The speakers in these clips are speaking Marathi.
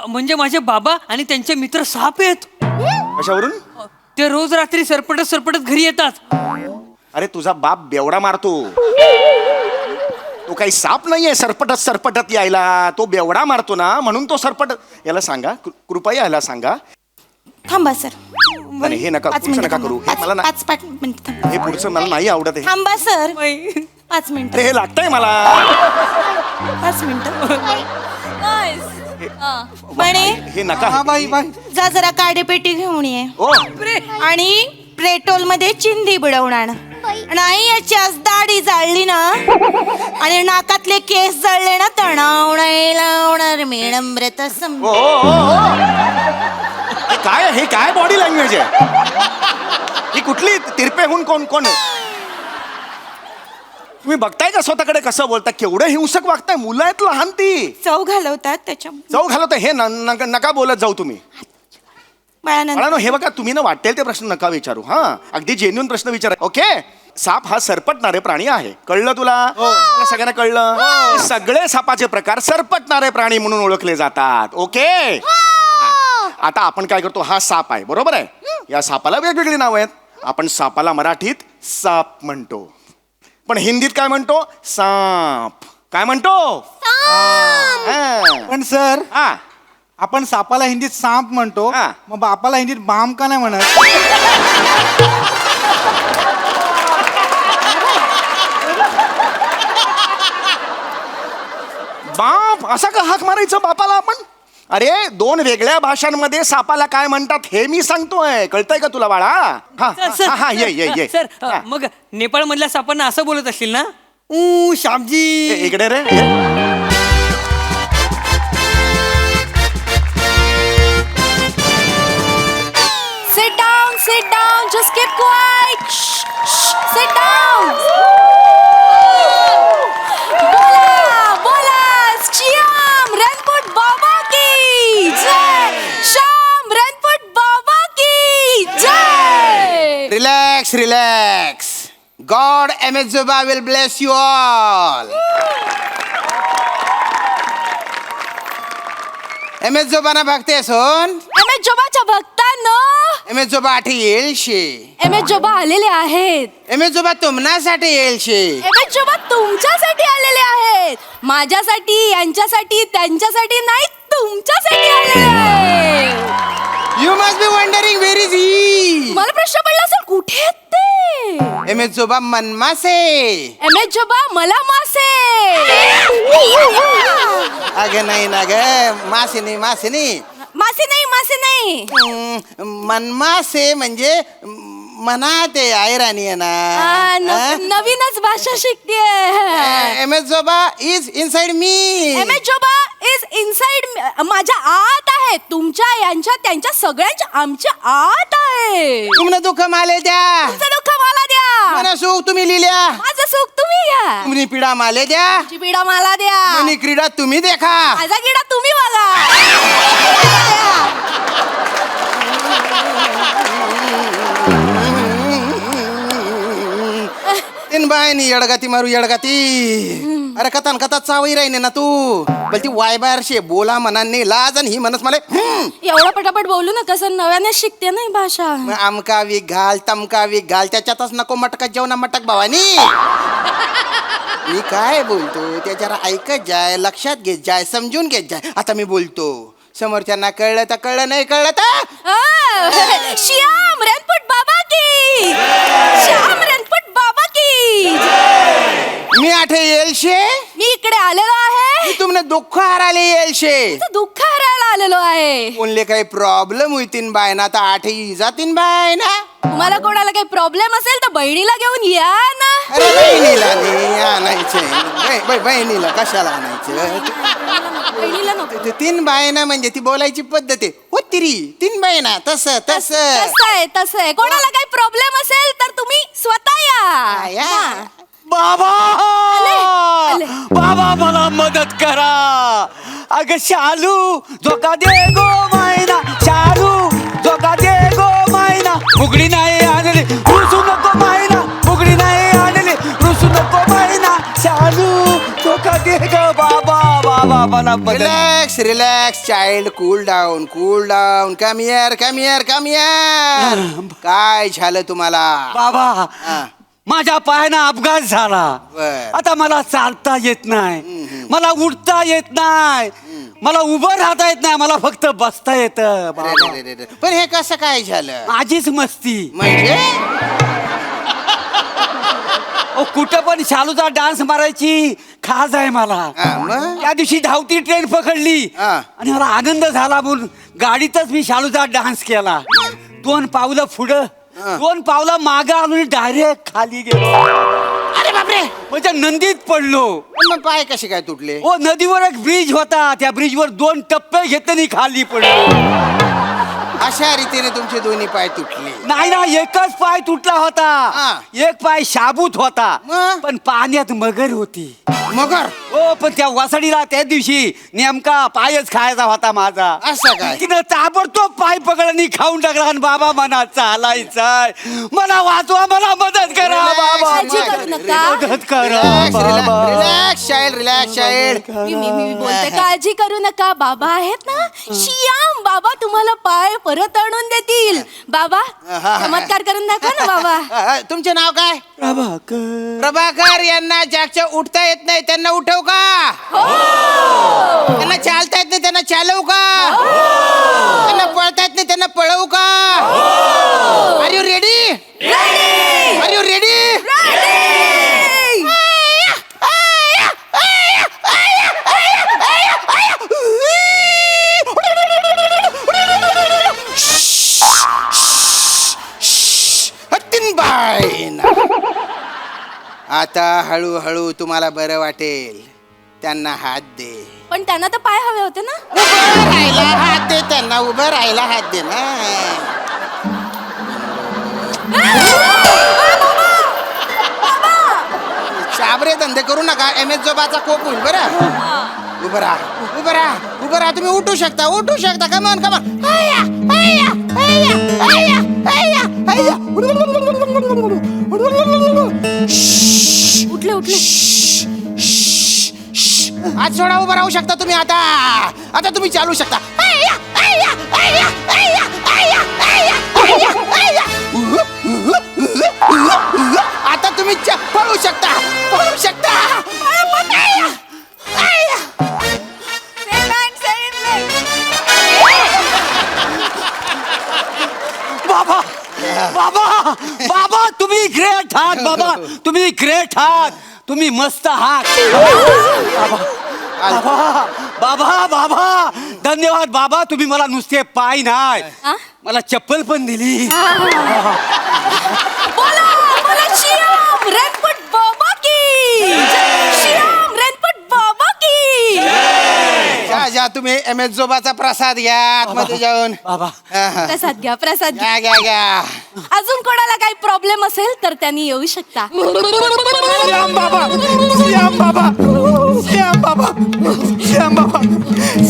म्हणजे माझे बाबा आणि त्यांचे मित्र साप आहेत. कशावरून? ते रोज रात्री सरपटत घरी येतात. अरे तुझा बाप बेवडा मारतो. तो काही साप नाहीये सरपटत यायला. तो बेवडा मारतो ना, म्हणून तो सरपट. याला सांगा, कृपया याला सांगा. थांबा सर. नाही, हे नका, पुढचं नका करू. हे मला ना, 5 मिनिट थांबा. हे पुढचं मला नाही आवडत आहे. थांबा सर. 5 मिनिट. अरे हे लागतंय मला. 5 मिनिट. बने हे नका. जा जरा काडेपेटी घेऊन ये. ओ आणि पेट्रोल मध्ये चिंधी बुडवून आण. नाही याची आज दाढी जाळली ना आणि नाकातले केस जळले ना, तणाव नाही लावणार मेळंब्रत सम. ओ, ओ, ओ, ओ. हे काय बॉडी लँग्वेज आहे? ही कुठली तिरपेहून कोण तुम्ही बघताय का स्वतःकडे कसं बोलता? केवढं हिंसक वागताय. मुलं आहेत लहान ती. चव घालवतात त्याच्या. चव घालवता. हे नका बोलत जाऊ तुम्ही. बाळानंद हे बघा, तुम्ही ना वाटेल ते प्रश्न नका विचारू. हा, अगदी जेन्युइन प्रश्न विचारा. ओके. साप हा सरपटणारे प्राणी आहे. कळलं तुला? सगळ्यांना कळलं? सगळे सापाचे प्रकार सरपटणारे प्राणी म्हणून ओळखले जातात. ओके. आता आपण काय करतो? हा साप आहे, बरोबर आहे. या सापाला वेगवेगळी नाव आहेत. आपण सापाला मराठीत साप म्हणतो, पण हिंदीत काय म्हणतो? साप. काय म्हणतो? पण सर, हा, आपण सापाला हिंदीत सांप म्हणतो, हा. मग बापाला हिंदीत बाम का नाही म्हणत? बाप असा का हाक मारायचं बापाला आपण? अरे, 2 वेगळ्या भाषांमध्ये सापाला काय म्हणतात हे मी सांगतोय. कळतंय का तुला बाळा? हा, ये सर, मग नेपाळ मधल्या सापांना असं बोलत असतील ना? श्यामजी इकडे रे. Sit down, just keep quiet. Sit down. बोला, श्याम रणपट बाबा की जय. श्याम रणपट बाबा की जय. Relax. God Amizuba will bless you all. Amizuba बघते सोन. जोबाच्या भक्तांनो, Amizuba आठी येईल शे. जोबा आलेले आहेत. Amizuba तुम्हासाठी येईल शे. जोबा तुमच्यासाठी आलेले आहेत. माझ्यासाठी, यांच्यासाठी, त्यांच्यासाठी नाही, तुमच्यासाठी आलेले आहेत. You must be wondering where is he? मला प्रश्न पडला असेल, कुठे आहेत ते? Amizuba मनमासे. जोबा मला मासे. अगं नाही ना ग, मासे नाही. मासे नाही. मनमासे म्हणजे मना ते ऐराणी आहे ना. नवीनच भाषा शिकतेय. Amizuba is inside me. जोबा इज इनसाइड, माझ्या आत आहे. तुमच्या, यांच्या, त्यांच्या, सगळ्यांच्या, आमच्या आत आहे. तुमनं दुःख माले द्या, तुमचं दुःख मला द्या. मना सुख तुम्ही लिहिल्या. माझं सुख तुम्ही घ्या. तुम्ही पीडा माले द्या, तुमची पीडा मला द्या. मनी क्रीडा तुम्ही देखा. माझा किडा तुम्ही बघा. तीन बायनी येडगाती मारू येडगाती. अरे कथा चावई राही ना तू. बोलती वाय बाहेर शे बोला मनाने लाज, आणि ही म्हणस मला एवढं पटापट बोलू नका सर, नव्याने शिकते नाही भाषा. आमका वी घाल, तमका वी घाल, त्याच्यातच नको मटका जेवणा मटक भावानी. मी काय बोलतो ते जरा ऐकत जाय, लक्षात घेत जाय, समजून घेत जाय. आता मी बोलतो, समोरच्यांना कळलं तर कळलं, नाही कळलं तर श्याम रणपट बाबा की. श्याम रणपट बाबा की. मी आठे येईल शे. मी इकडे आलेलो आहे. तुमने दुःख हरायला येईल शे. दुःख हरायला आलेलो आहे. कोणले काही प्रॉब्लेम होईतीन बाय ना, तर आठही जातीन बाय ना. तुम्हाला कोणाला काही प्रॉब्लेम असेल तर बहिणीला घेऊन या ना. अरे बहिणीला नाही आणायचे. बहिणीला कशाला आणायचं? बहिणीला नको. 3 बायना म्हणजे ती बोलायची पद्धत आहे. हो तिरी 3 बायना तसं तसं आहे. कोणाला काही प्रॉब्लेम असेल तर तुम्ही स्वतः या. हा. बाबा आले. बाबा मला मदत करा. अगं शालू धोका दे गो मायना. शालू धोका दे गो मायना. फुगडी नाही आणली रुसू नको मायना. फुगडी नाही आणली रुसू नको मायना. शालू धोका दे ग बाबा. बाबा मला मदत relax relax child cool down come here काय झालं तुम्हाला बाबा हा. माझ्या पायानं अपघात झाला बर. आता मला चालता येत नाही मला उठता येत नाही मला उभं राहता येत नाही मला फक्त बसता येत रे. पण हे कसं काय झालं माझीच मस्ती म्हणजे कुठं पण शालूचा डान्स मारायची खास आहे मला हा, मग? त्या दिवशी धावती ट्रेन पकडली हा. आणि मला आनंद झाला म्हणून गाडीतच मी शालूचा डान्स केला 2 पावलं पुढं हा. 2 पावलं मागं आणून डायरेक्ट खाली गेलो अरे बापरे म्हणजे नंदीत पडलो मग पाय कसे काय तुटले ओ नदीवर एक ब्रिज होता त्या ब्रिजवर 2 टप्पे घेतले खाली पडलो अशा रीतीने तुमचे दोन्ही पाय तुटले नाही ना एकच पाय तुटला होता हा. एक पाय शाबूत होता मग? पण पाण्यात मगर होती मगर हो पण त्या वासडीला त्या दिवशी नेमका पायच खायचा होता माझा असं काय तिनं ताबडतोब पाय पकडणी खाऊन टाकला आणि बाबा मना चालायचाय मला वाचवा मला मदत करा बाबा काळजी करू नका. मदत करा बाबा रिलॅक्स चाइल्ड मी बोलते काळजी करू नका बाबा आहेत ना श्याम बाबा तुम्हाला पाय परत आणून देतील बाबा चमत्कार करून दाखवा ना बाबा तुमचे नाव काय प्रभाकर प्रभाकर यांना ज्याच्या उठता येत नाही त्यांना उठवू का त्यांना चालता येत नाही त्यांना चालवू का त्यांना पळता येत नाही त्यांना पळवू का are you ready are you ready आता हळूहळू तुम्हाला बरं वाटेल त्यांना हात दे पण त्यांना तर पाय हवे होते ना उभं राहायला हात दे त्यांना उभं राहायला हात दे ना चाबरे धंदे करू नका MS जोबाचा कोप होईल बरं उभं राहा तुम्ही उठू शकता कमान उठले आज सोडा उभं राहू शकता तुम्ही आता तुम्ही चालू शकता आता तुम्ही पळू शकता बाबा बाबा बाबा तुम्ही ग्रेट आहात बाबा तुम्ही ग्रेट आहात तुम्ही मस्त आहात बाबा बाबा बाबा धन्यवाद बाबा तुम्ही मला नुसते पाय नाही हा? मला चप्पल पण दिली बोला श्याम रणपट बाबा की श्याम रणपट बाबा की जा तुम्ही MS जोबाचा प्रसाद घ्या आतमध्ये जाऊन बाबा प्रसाद घ्या प्रसाद घ्या. घ्या अजून कोणाला काही प्रॉब्लेम असेल तर त्यांनी येऊ शकता श्याम बाबा श्याम बाबा श्याम बाबा श्याम बाबा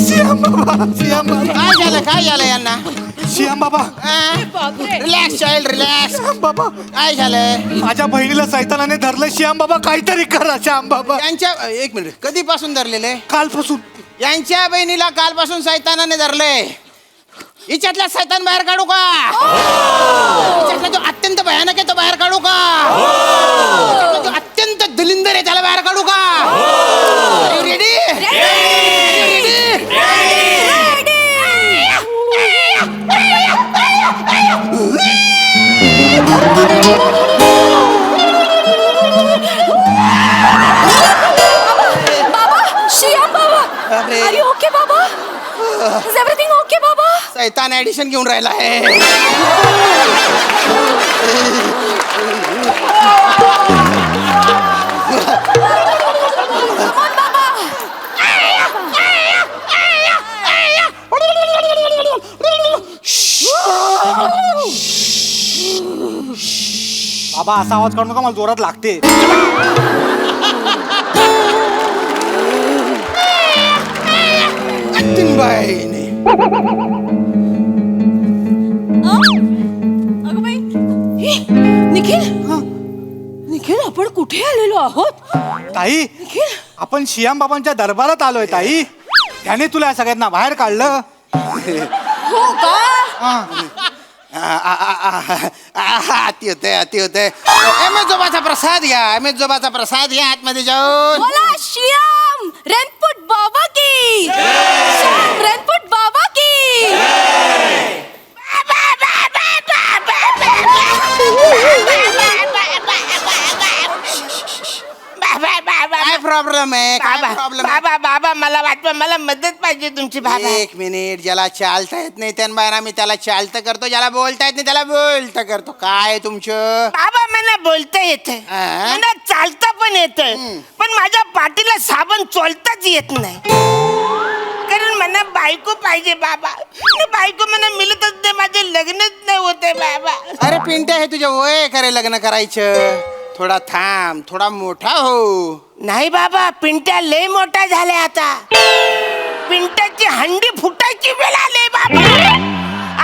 श्याम बाबा श्याम बाबा काय झालं यांना श्याम बाबा रिलॅक्स चाइल्ड रिलॅक्स बाबा काय झालं माझ्या बहिणीला सैतानाने धरलं श्याम बाबा काहीतरी करा श्याम बाबा यांच्या एक मिनिट कधीपासून धरलेले कालपासून यांच्या बहिणीला कालपासून सैतानाने धरले हिच्यातला सैतान बाहेर काढू का हिच्यातला जो अत्यंत भयानक आहे तो बाहेर काढू का हिच्यातला जो अत्यंत दलिंदर आहे त्याला बाहेर काढू का रेडी बाबा श्याम बाबा अरे. आर यू ओके बाबा इज एव्हरीथिंग ओके बाबा सैतान ऍडिशन घेऊन राहिला आहे बाबा असा आवाज काढू नका मला जोरात लागते बाईने अगं बाई हे, निखिल निखिल आपण कुठे आलेलो आहोत ताई निखिल आपण श्याम बाबांच्या दरबारात आलोय ताई. त्याने तुला या सगळ्यांना बाहेर काढलं. हो का? अति होतंय अति होतंय. एमेजोबाचा प्रसाद घ्या, एमेजोबाचा प्रसाद घ्या आतमध्ये जाऊन. बोला श्याम रणपुट बाबा की, श्याम रणपुट बाबा की. काय प्रॉब्लेम आहे, काय प्रॉब्लेम आहे? बाबा बाबा मला वाटतं मला मदत पाहिजे तुमची बाबा. एक मिनिट. ज्याला चालता येत नाही त्यांना मी त्याला चालतं करतो, ज्याला बोलता येत नाही त्याला बोलतं करतो. काय तुमचं? बाबा मला बोलता येतं, हा? मला चालता पण येतं, पण माझ्या पाठीला साबण चोलताच येत नाही. कारण मला बायको पाहिजे बाबा. आणि बायको मला मिळतच नाही, माझे लग्नच नाही होते बाबा. अरे पिंट्या, हे तुझ्या वय करे लग्न करायचं. थोडा थांब, थोडा मोठा हो. नाही बाबा, पिंट्या लय मोठा झालाय आता. पिंट्याची हंडी फुटायची वेळ आली बाबा.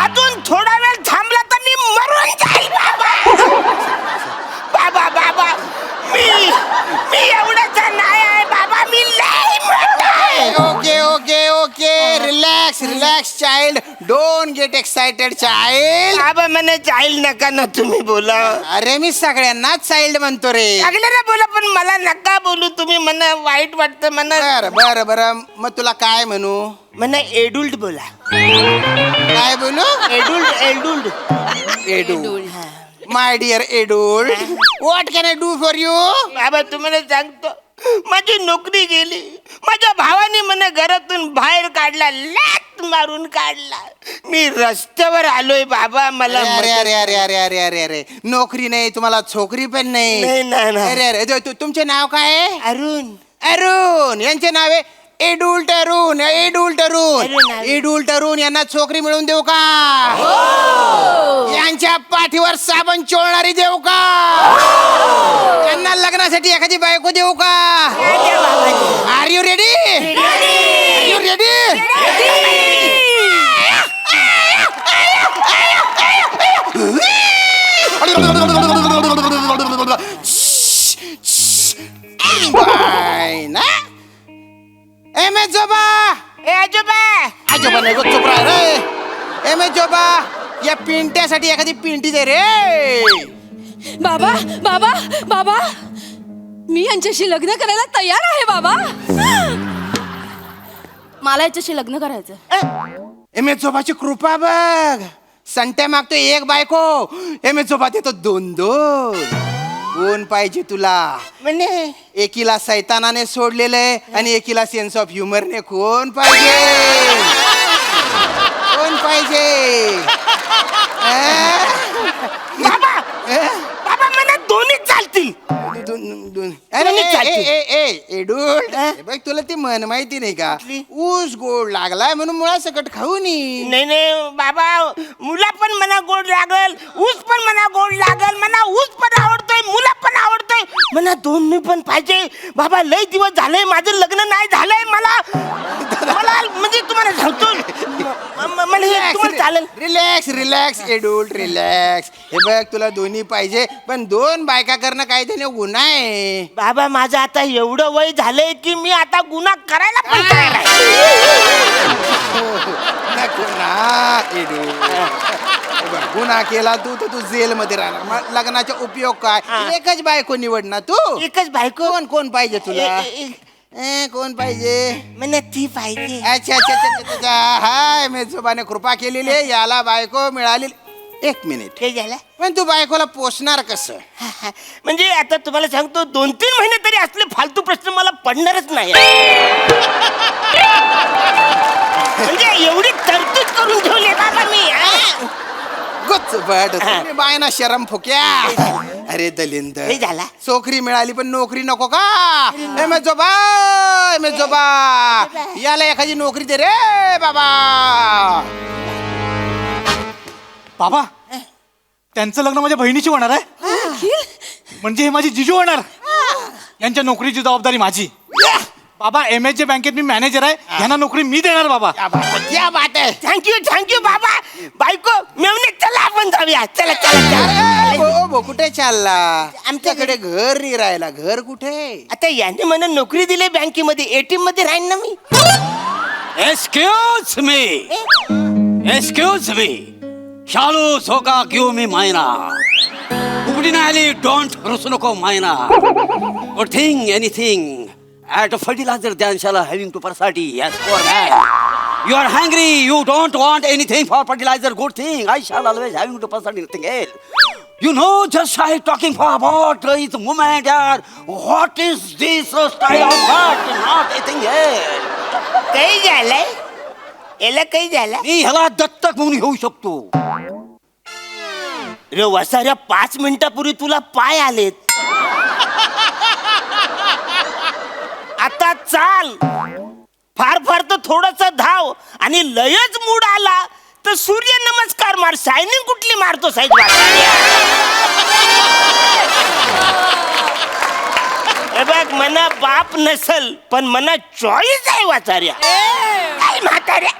अजून थोडा वेळ थांबला तर मी मरून जाईल बाबा. बाबा बाबा मी एवढाचा नाही आहे बाबा, मी लय मोठा आहे. Okay okay okay. Relax relax child. Don't get excited child. बाबा मला चाइल्ड नका ना तुम्ही बोला. अरे मी सगळ्यांनाच चाइल्ड म्हणतो रे. लागलं ना बोला, पण मला नका बोलू तुम्ही. मला वाईट वाटतं. मला बर बर बर. मग तुला काय म्हणू? मला एडुल्ट बोला. काय बोलू? Adult adult. एडूल्ड. माय डिअर एडूल्ड, what can I do for you? बाबा तुम्हाला सांगतो, माझी नोकरी गेली. माझ्या भावाने मला घरातून बाहेर काढला, लाथ मारून काढला. मी रस्त्यावर आलोय बाबा. मला अरे अरे अरे अरे अरे अरे अरे. नोकरी नाही तुम्हाला, छोकरी पण नाही, नाही. नाही, नाही. अरे अरे तुमचे नाव काय आहे? अरुण. अरुण. यांचे नाव आहे एडुल्ट अरुण. एडुल्ट अरुण. अरुण, अरुण. एडुल्ट अरुण यांना छोकरी मिळवून देऊ का? यांच्या पाठीवर साबण चोळणारी देऊ का? त्यांना लग्नासाठी एखादी बायको देऊ का? Are you ready? Are you ready? ना एमेजोबा. ए आजोबा. आजोबा नाही गो, चुप राह रे. एमेजोबा, या पिंट्यासाठी एखादी पिंटी दे रे. बाबा बाबा बाबा, मी यांच्याशी लग्न करायला तयार आहे बाबा. मला याच्याशी लग्न करायचं. एमेजोबाची कृपा बघ. संट्या मागतो एक बायको, एमेजोबा देतो दोन दोन. कोण पाहिजे तुला? म्हणे एकीला सैतानाने सोडलेलंय आणि एकीला सेन्स ऑफ ह्युमरने. कोण पाहिजे? कोण पाहिजे? बाबा बाबा मला दोन्ही चालतील. अरे दोन्ही ए, चालतील. ए, ए, ए, एडुल्ड, हे बघ तुला ती म्हण माहिती नाही का? ऊस गोड लागलाय म्हणून मुळा सकट खाऊ नी. नाही नाही बाबा, मुला पण मला गोड लागल, ऊस पण मला गोड लागल. मला ऊस पण आवडतोय, मुला पण आवडतोय. मला दोन्ही पण पाहिजे बाबा. लय दिवस झालंय माझं लग्न नाही झालंय. मला म्हणजे तुम्हाला सांगतो, मला हे तुम्हाला चालेल. रिलॅक्स रिलॅक्स एडुल्ड रिलॅक्स. हे बघ तुला दोन्ही पाहिजे, पण दोन बायका करणं काय त्याने गुन्हा आहे. बाबा माझं आता एवढं वय झालंय की मी आता गुन्हा करायला पण तयार आहे. नको ना एडुल्ड. हे बघ, गुन्हा केला तू तर तू जेलमध्ये राहणार. मग लग्नाचा उपयोग काय? एकच बायको निवड ना तू. एकच बायको. कोण पाहिजे तुला? कोण पाहिजे? मला ती पाहिजे. अच्छा अच्छा अच्छा अच्छा. हाय, मेजोबाने कृपा केलेली आहे, याला बायको मिळाली. एक मिनिट. हे झालं. पण तू बायकोला पोसणार कसं? म्हणजे आता तुम्हाला सांगतो, 2-3 महिने तरी असले फालतू प्रश्न मला पडणारच नाही. म्हणजे एवढी तरतूद करून ठेवली बाबा मी. गुच्च बट तुम्ही बायना शरम फुक्या. अरे दलिंद, हे झाला. चोकरी मिळाली पण नोकरी नको का? मेजोबा, मेजोबा, याला एखादी नोकरी दे रे बाबा. बाबा, त्यांचं लग्न माझ्या बहिणीशी होणार आहे. म्हणजे हे माझी जिजू होणार. यांच्या नोकरीची जबाबदारी माझी. बाबा MSJ बँकेत मी मॅनेजर आहे, यांना नोकरी मी देणार बाबा. क्या बात आहे. थँक्यू बाबा. बायको मेवणे चला आपण जाऊया. चला चला. कुठे चालला? आमच्याकडे घर नाही राहिला. घर कुठे? आता याने मला नोकरी दिली बँकेमध्ये, ATM मध्ये राहीन ना मी. एक्सक्यूज मी शालू झोका घेऊ मी मायना उघडी नाही आली डोंट रुसू नको मायना good thing anything at a fertiliser द्यानशाला हॅव्हिंग टू पर्साठी yes for you are hungry you don't want anything for fertiliser good thing I shall always having to पर्साठी nothing else You know, just I talking for about this moment, yaar. What is this style of that? Not anything else. काही झालंय याला काही झालं मी ह्याला दत्तक म्हणून घेऊ शकतो. रे वसाऱ्या 5 मिनिटापूर्वी तुला पाय आलेत. आता चाल फार तर थोडस धाव आणि लयच मूड आला तर सूर्य नमस्कार मार. शायनिंग कुठली मारतो साईज. हे बघ मना बाप नसल पण मना चॉईस आहे वाचाऱ्या. काय म्हाताऱ्या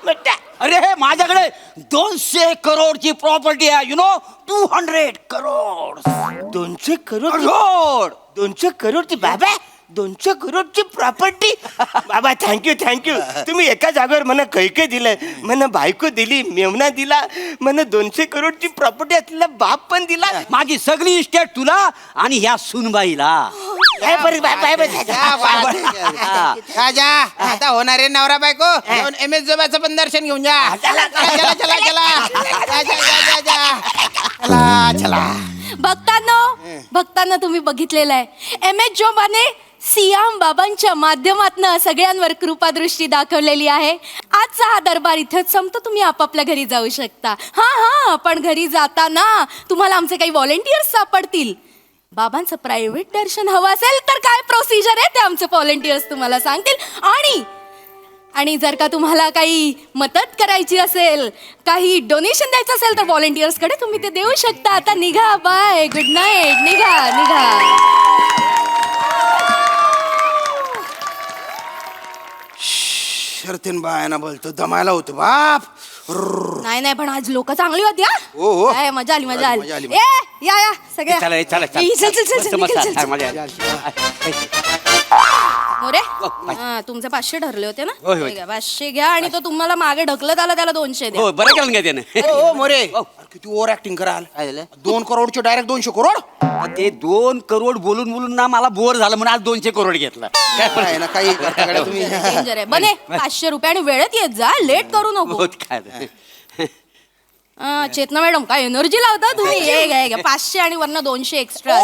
बेटा. अरे माझ्याकडे 200 करोडची प्रॉपर्टी आहे यु नो 200 करोड 200 करोड करोड 200 करोडची बाबा 200 करोडची प्रॉपर्टी. बाबा थँक्यू तुम्ही एका जागेवर मला कैके दिलंय. मला बायको दिली, मेवना दिला, मला 200 करोडची प्रॉपर्टी असलेला बाप पण दिला. माझी सगळी इस्टेट तुला आणि ह्या सुनबाईला. काय बरं राजा आता होणारे नवरा बायको जाऊन MSJ पण दर्शन घेऊन जा. चला चला चला चला चला. भक्तांना तुम्ही बघितलेलं आहे MS जोबाने सियाम बाबांच्या माध्यमातून सगळ्यांवर कृपादृष्टी दाखवलेली आहे. आजचा हा दरबार इथेच संपतो. तुम्ही आपापल्या घरी जाऊ शकता. हा पण घरी जाताना तुम्हाला आमचे काही व्हॉलेंटियर्स सापडतील. बाबांचं प्रायव्हेट दर्शन हवं असेल तर काय प्रोसिजर आहे ते आमचे व्हॉलेंटियर्स तुम्हाला सांगतील. आणि जर का तुम्हाला काही मदत करायची असेल, काही डोनेशन द्यायचं असेल तर व्हॉलेंटियर्सकडे तुम्ही ते देऊ शकता. आता निघा. Bye good night. निघा. शर्तीन बायाना बोलतो दमायला होतो बाप. नाही पण आज लोक चांगली होती. हो. काय मजा आली. मजा आली. ए या सगळ्या चला मोरे तुमचे 500 ठरले होते ना. होय. ठीक आहे, 500 घ्या आणि तो तुम्हाला मागे ढकलत आला त्याला 200 द्या. हो बरं केलं काय त्याने. ओ मोरे किती ओव्हर ऍक्टिंग कराल. 2 करोडचे डायरेक्ट 200 करोड. ते 2 करोड बोलून ना मला बोर झालं म्हणून आज 200 करोड घेतला. काय ना काही तुम्ही डेंजर आहे. बने 500 रुपये आणि वेळेत येत जा. लेट करू नको. काय चेतना मॅडम काय एनर्जी लावता तुम्ही. हे घ्या 500 आणि वरनं 200 एक्स्ट्रा.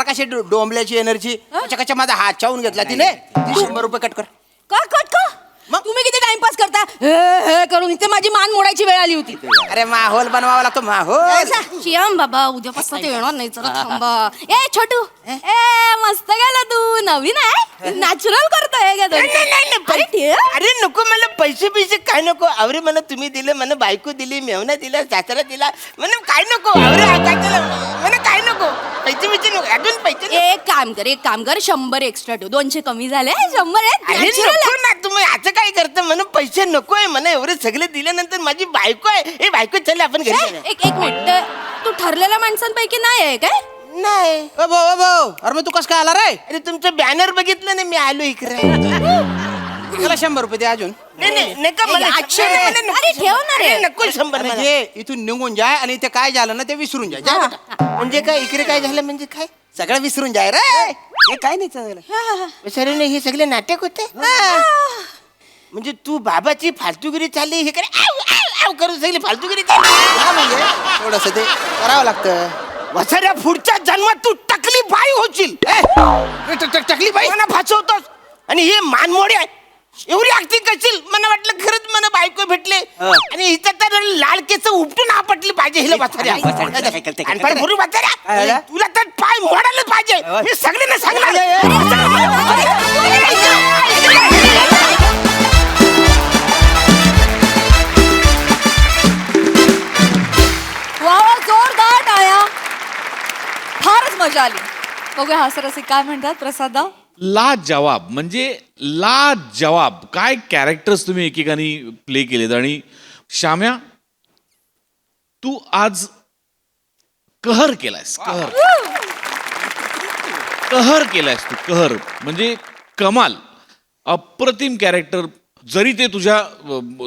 कशी डोंबल्याची एनर्जी. कशा माझा हात चावून घेतला तिने. 100 रुपये कट कर. का मग तुम्ही किती टाइमपास करता हे करून. इथे माझी मान मोडायची वेळ आली होती. अरे माहोल बनवावा लागतो. माहोल शियाम बाबा उद्यापासून ते येणार नाही. चला थांबा. ए छोटू मस्त गेला तू. नवीन आहे नॅचरल करतोय. अरे नको मला पैसे काय नको. अरे मला तुम्ही दिले, मला बायको दिली, मेवना दिला, सासरा दिला. मला काय नको. मला काय नको. पैसे नको. अजून पैसे एक काम कर 100 एक्स्ट्रा ठेव. 200 कमी झाले 100 अरे नको ना तुम्ही असं काय करता. मला पैसे नकोय. मला एवढे सगळे दिल्यानंतर माझी बायको आहे. ए बायको चल आपण घरी. एक मिनिट. तू ठरलेल्या माणसांपैकी नाही आहे काय. नाही अरे मग तू कसं काय आला रे. अरे तुमचं बॅनर बघितलं ना मी आलो इकडे. मला 100 रुपये दे अजून. नाही का मला 800 अरे ठेव ना रे. नको 100 अरे जे इथून निघून जाय आणि ते काय झालं ना ते विसरून जाय. जा बेटा. म्हणजे काय इकडे काय झालं म्हणजे काय. सगळं विसरून जाय रे. हे काय नाही चाललं सर. हे सगळे नाटक होते. म्हणजे तू बाबाची फालतूगिरी चालली. हे करे करून सगळी फालतूगिरी चालली. म्हणजे थोडस ते करावं लागतं. वसाऱ्या पुढच्या जन्मात तू टकली बाई होशील. टकली बाई मला फसवतोस. आणि हे मानमोडे आहे. एवढी ऍक्टिंग करशील. मला वाटलं खरंच मला बायको भेटले आणि हिचं तर लाल केस उपटून आपटली पाहिजे. हिला वसाऱ्या तुला तर पाय मोडायलाच पाहिजे. मी सगळ्यांना सांगणार. जोरदार टाळ्या. फारच मजा आली. बघूया हास्यरसिक काय म्हणतात. प्रसादा लाजवाब म्हणजे लाजवाब. काय कॅरेक्टर्स तुम्ही एकेकानी प्ले केलेत. आणि श्याम्या, तू आज कहर केलायस. कहर केलायस तू. कहर म्हणजे कमाल. अप्रतिम कॅरेक्टर. जरी ते तुझ्या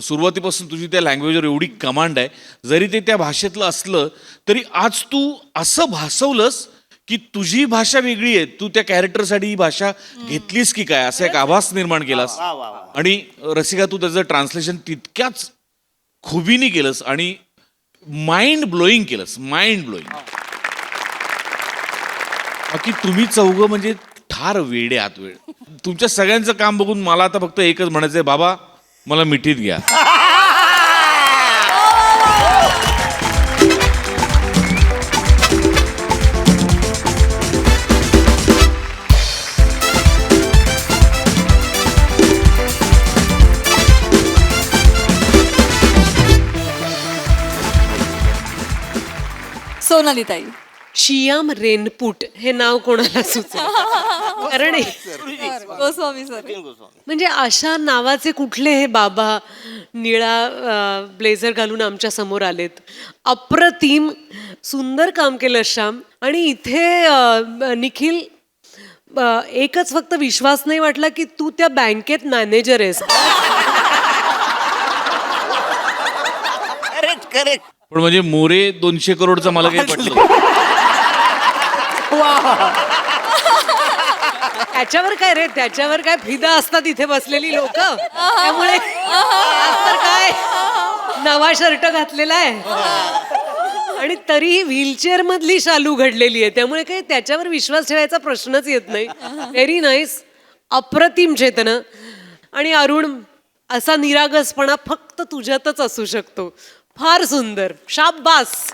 सुरुवातीपासून तुझी त्या लँग्वेजवर एवढी कमांड आहे, जरी ते त्या भाषेतलं असलं तरी आज तू असं भासवलंस की तुझी भाषा वेगळी आहे. तू त्या कॅरेक्टरसाठी ही भाषा घेतलीस की काय असा एक आभास निर्माण केलास. आणि रसिका, तू त्याचं ट्रान्सलेशन तितक्याच खुबीने केलंस आणि माइंड ब्लोईंग केलंस. Mind blowing. बाकी तुम्ही चौघं म्हणजे ठार वेडे आहात. वेळ तुमच्या सगळ्यांचं काम बघून मला आता फक्त एकच म्हणायचंय, बाबा मला मिठीत घ्या. सोनाली ताई. शियाम रेनपूट हे नाव कोणाला सुचलं? कारण गोस्वामी सर. म्हणजे अशा नावाचे कुठले हे बाबा निळा ब्लेझर घालून आमच्या समोर आलेत. अप्रतिम सुंदर काम केलं श्याम. आणि इथे निखिल, एकच फक्त विश्वास नाही वाटला की तू त्या बँकेत मॅनेजर आहेस. करेक्ट. पण म्हणजे मोरे 200 करोडचा मला काही पटलं. त्याच्यावर काय रे, त्याच्यावर काय फिदा असतात इथे बसलेली लोक. त्यामुळे आज तर काय नवा शर्ट घातलेला आहे आणि तरीही व्हीलचेअर मधली शालू घडलेली आहे. त्यामुळे काही त्याच्यावर विश्वास ठेवायचा प्रश्नच येत नाही. Very nice. अप्रतिम चेतना. आणि अरुण, असा निरागसपणा फक्त तुझ्यातच असू शकतो. फार सुंदर. शाबास.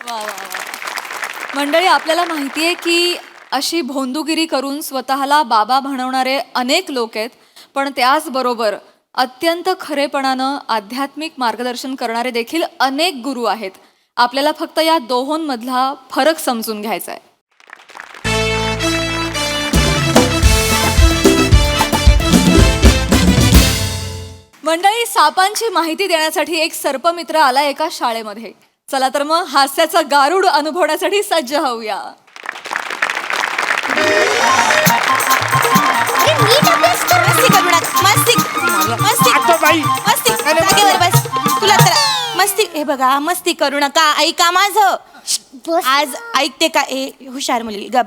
मंडळी, आपल्याला माहितीये की अशी भोंदूगिरी करून स्वतःला बाबा म्हणवणारे अनेक लोक आहेत, पण त्याचबरोबर अत्यंत खरेपणानं आध्यात्मिक मार्गदर्शन करणारे देखील अनेक गुरु आहेत. आपल्याला फक्त या दोहोंमधला फरक समजून घ्यायचा आहे. मंडळी, सापांची माहिती देण्यासाठी एक सर्पमित्र आला एका शाळेमध्ये. चला तर मग हास्याचा गारुड अनुभवण्यासाठी सज्ज होऊया. तुला तर मस्ती, हे बघा, मस्ती करू नका. ऐका माझं. आज ऐकते का? ए हुशार मुलगी, गप.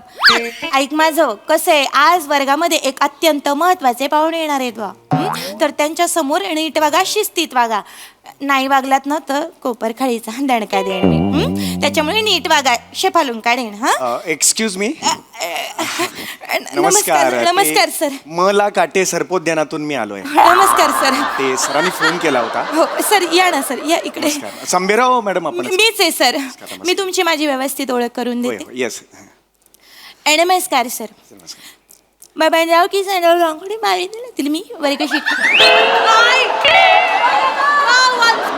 ऐक माझं. कसं आहे, आज वर्गामध्ये एक अत्यंत महत्वाचे पाहुणे येणार आहेत बा. तर त्यांच्या समोर नीट वागा, शिस्तीत वागा. नाही वागलात ना तर कोपर खाळीचा दणका देईन मी. त्याच्यामुळे नीट वागा, शेफालून काढेन. हा, एक्सक्यूज मी. नमस्कार. नमस्कार सर. मला काटे सर्पोद्यानातून मी आलोय. नमस्कार सर. ते सरांनी फोन केला होता. हो सर, या ना सर, या इकडे. संभेराव मॅडम आपण. मीच आहे सर. मी तुमची माझी व्यवस्थित ओळख करून देते. येस. नमस्कार सर. बाबांराव की रांगोळी मारी दिली मी वर्ग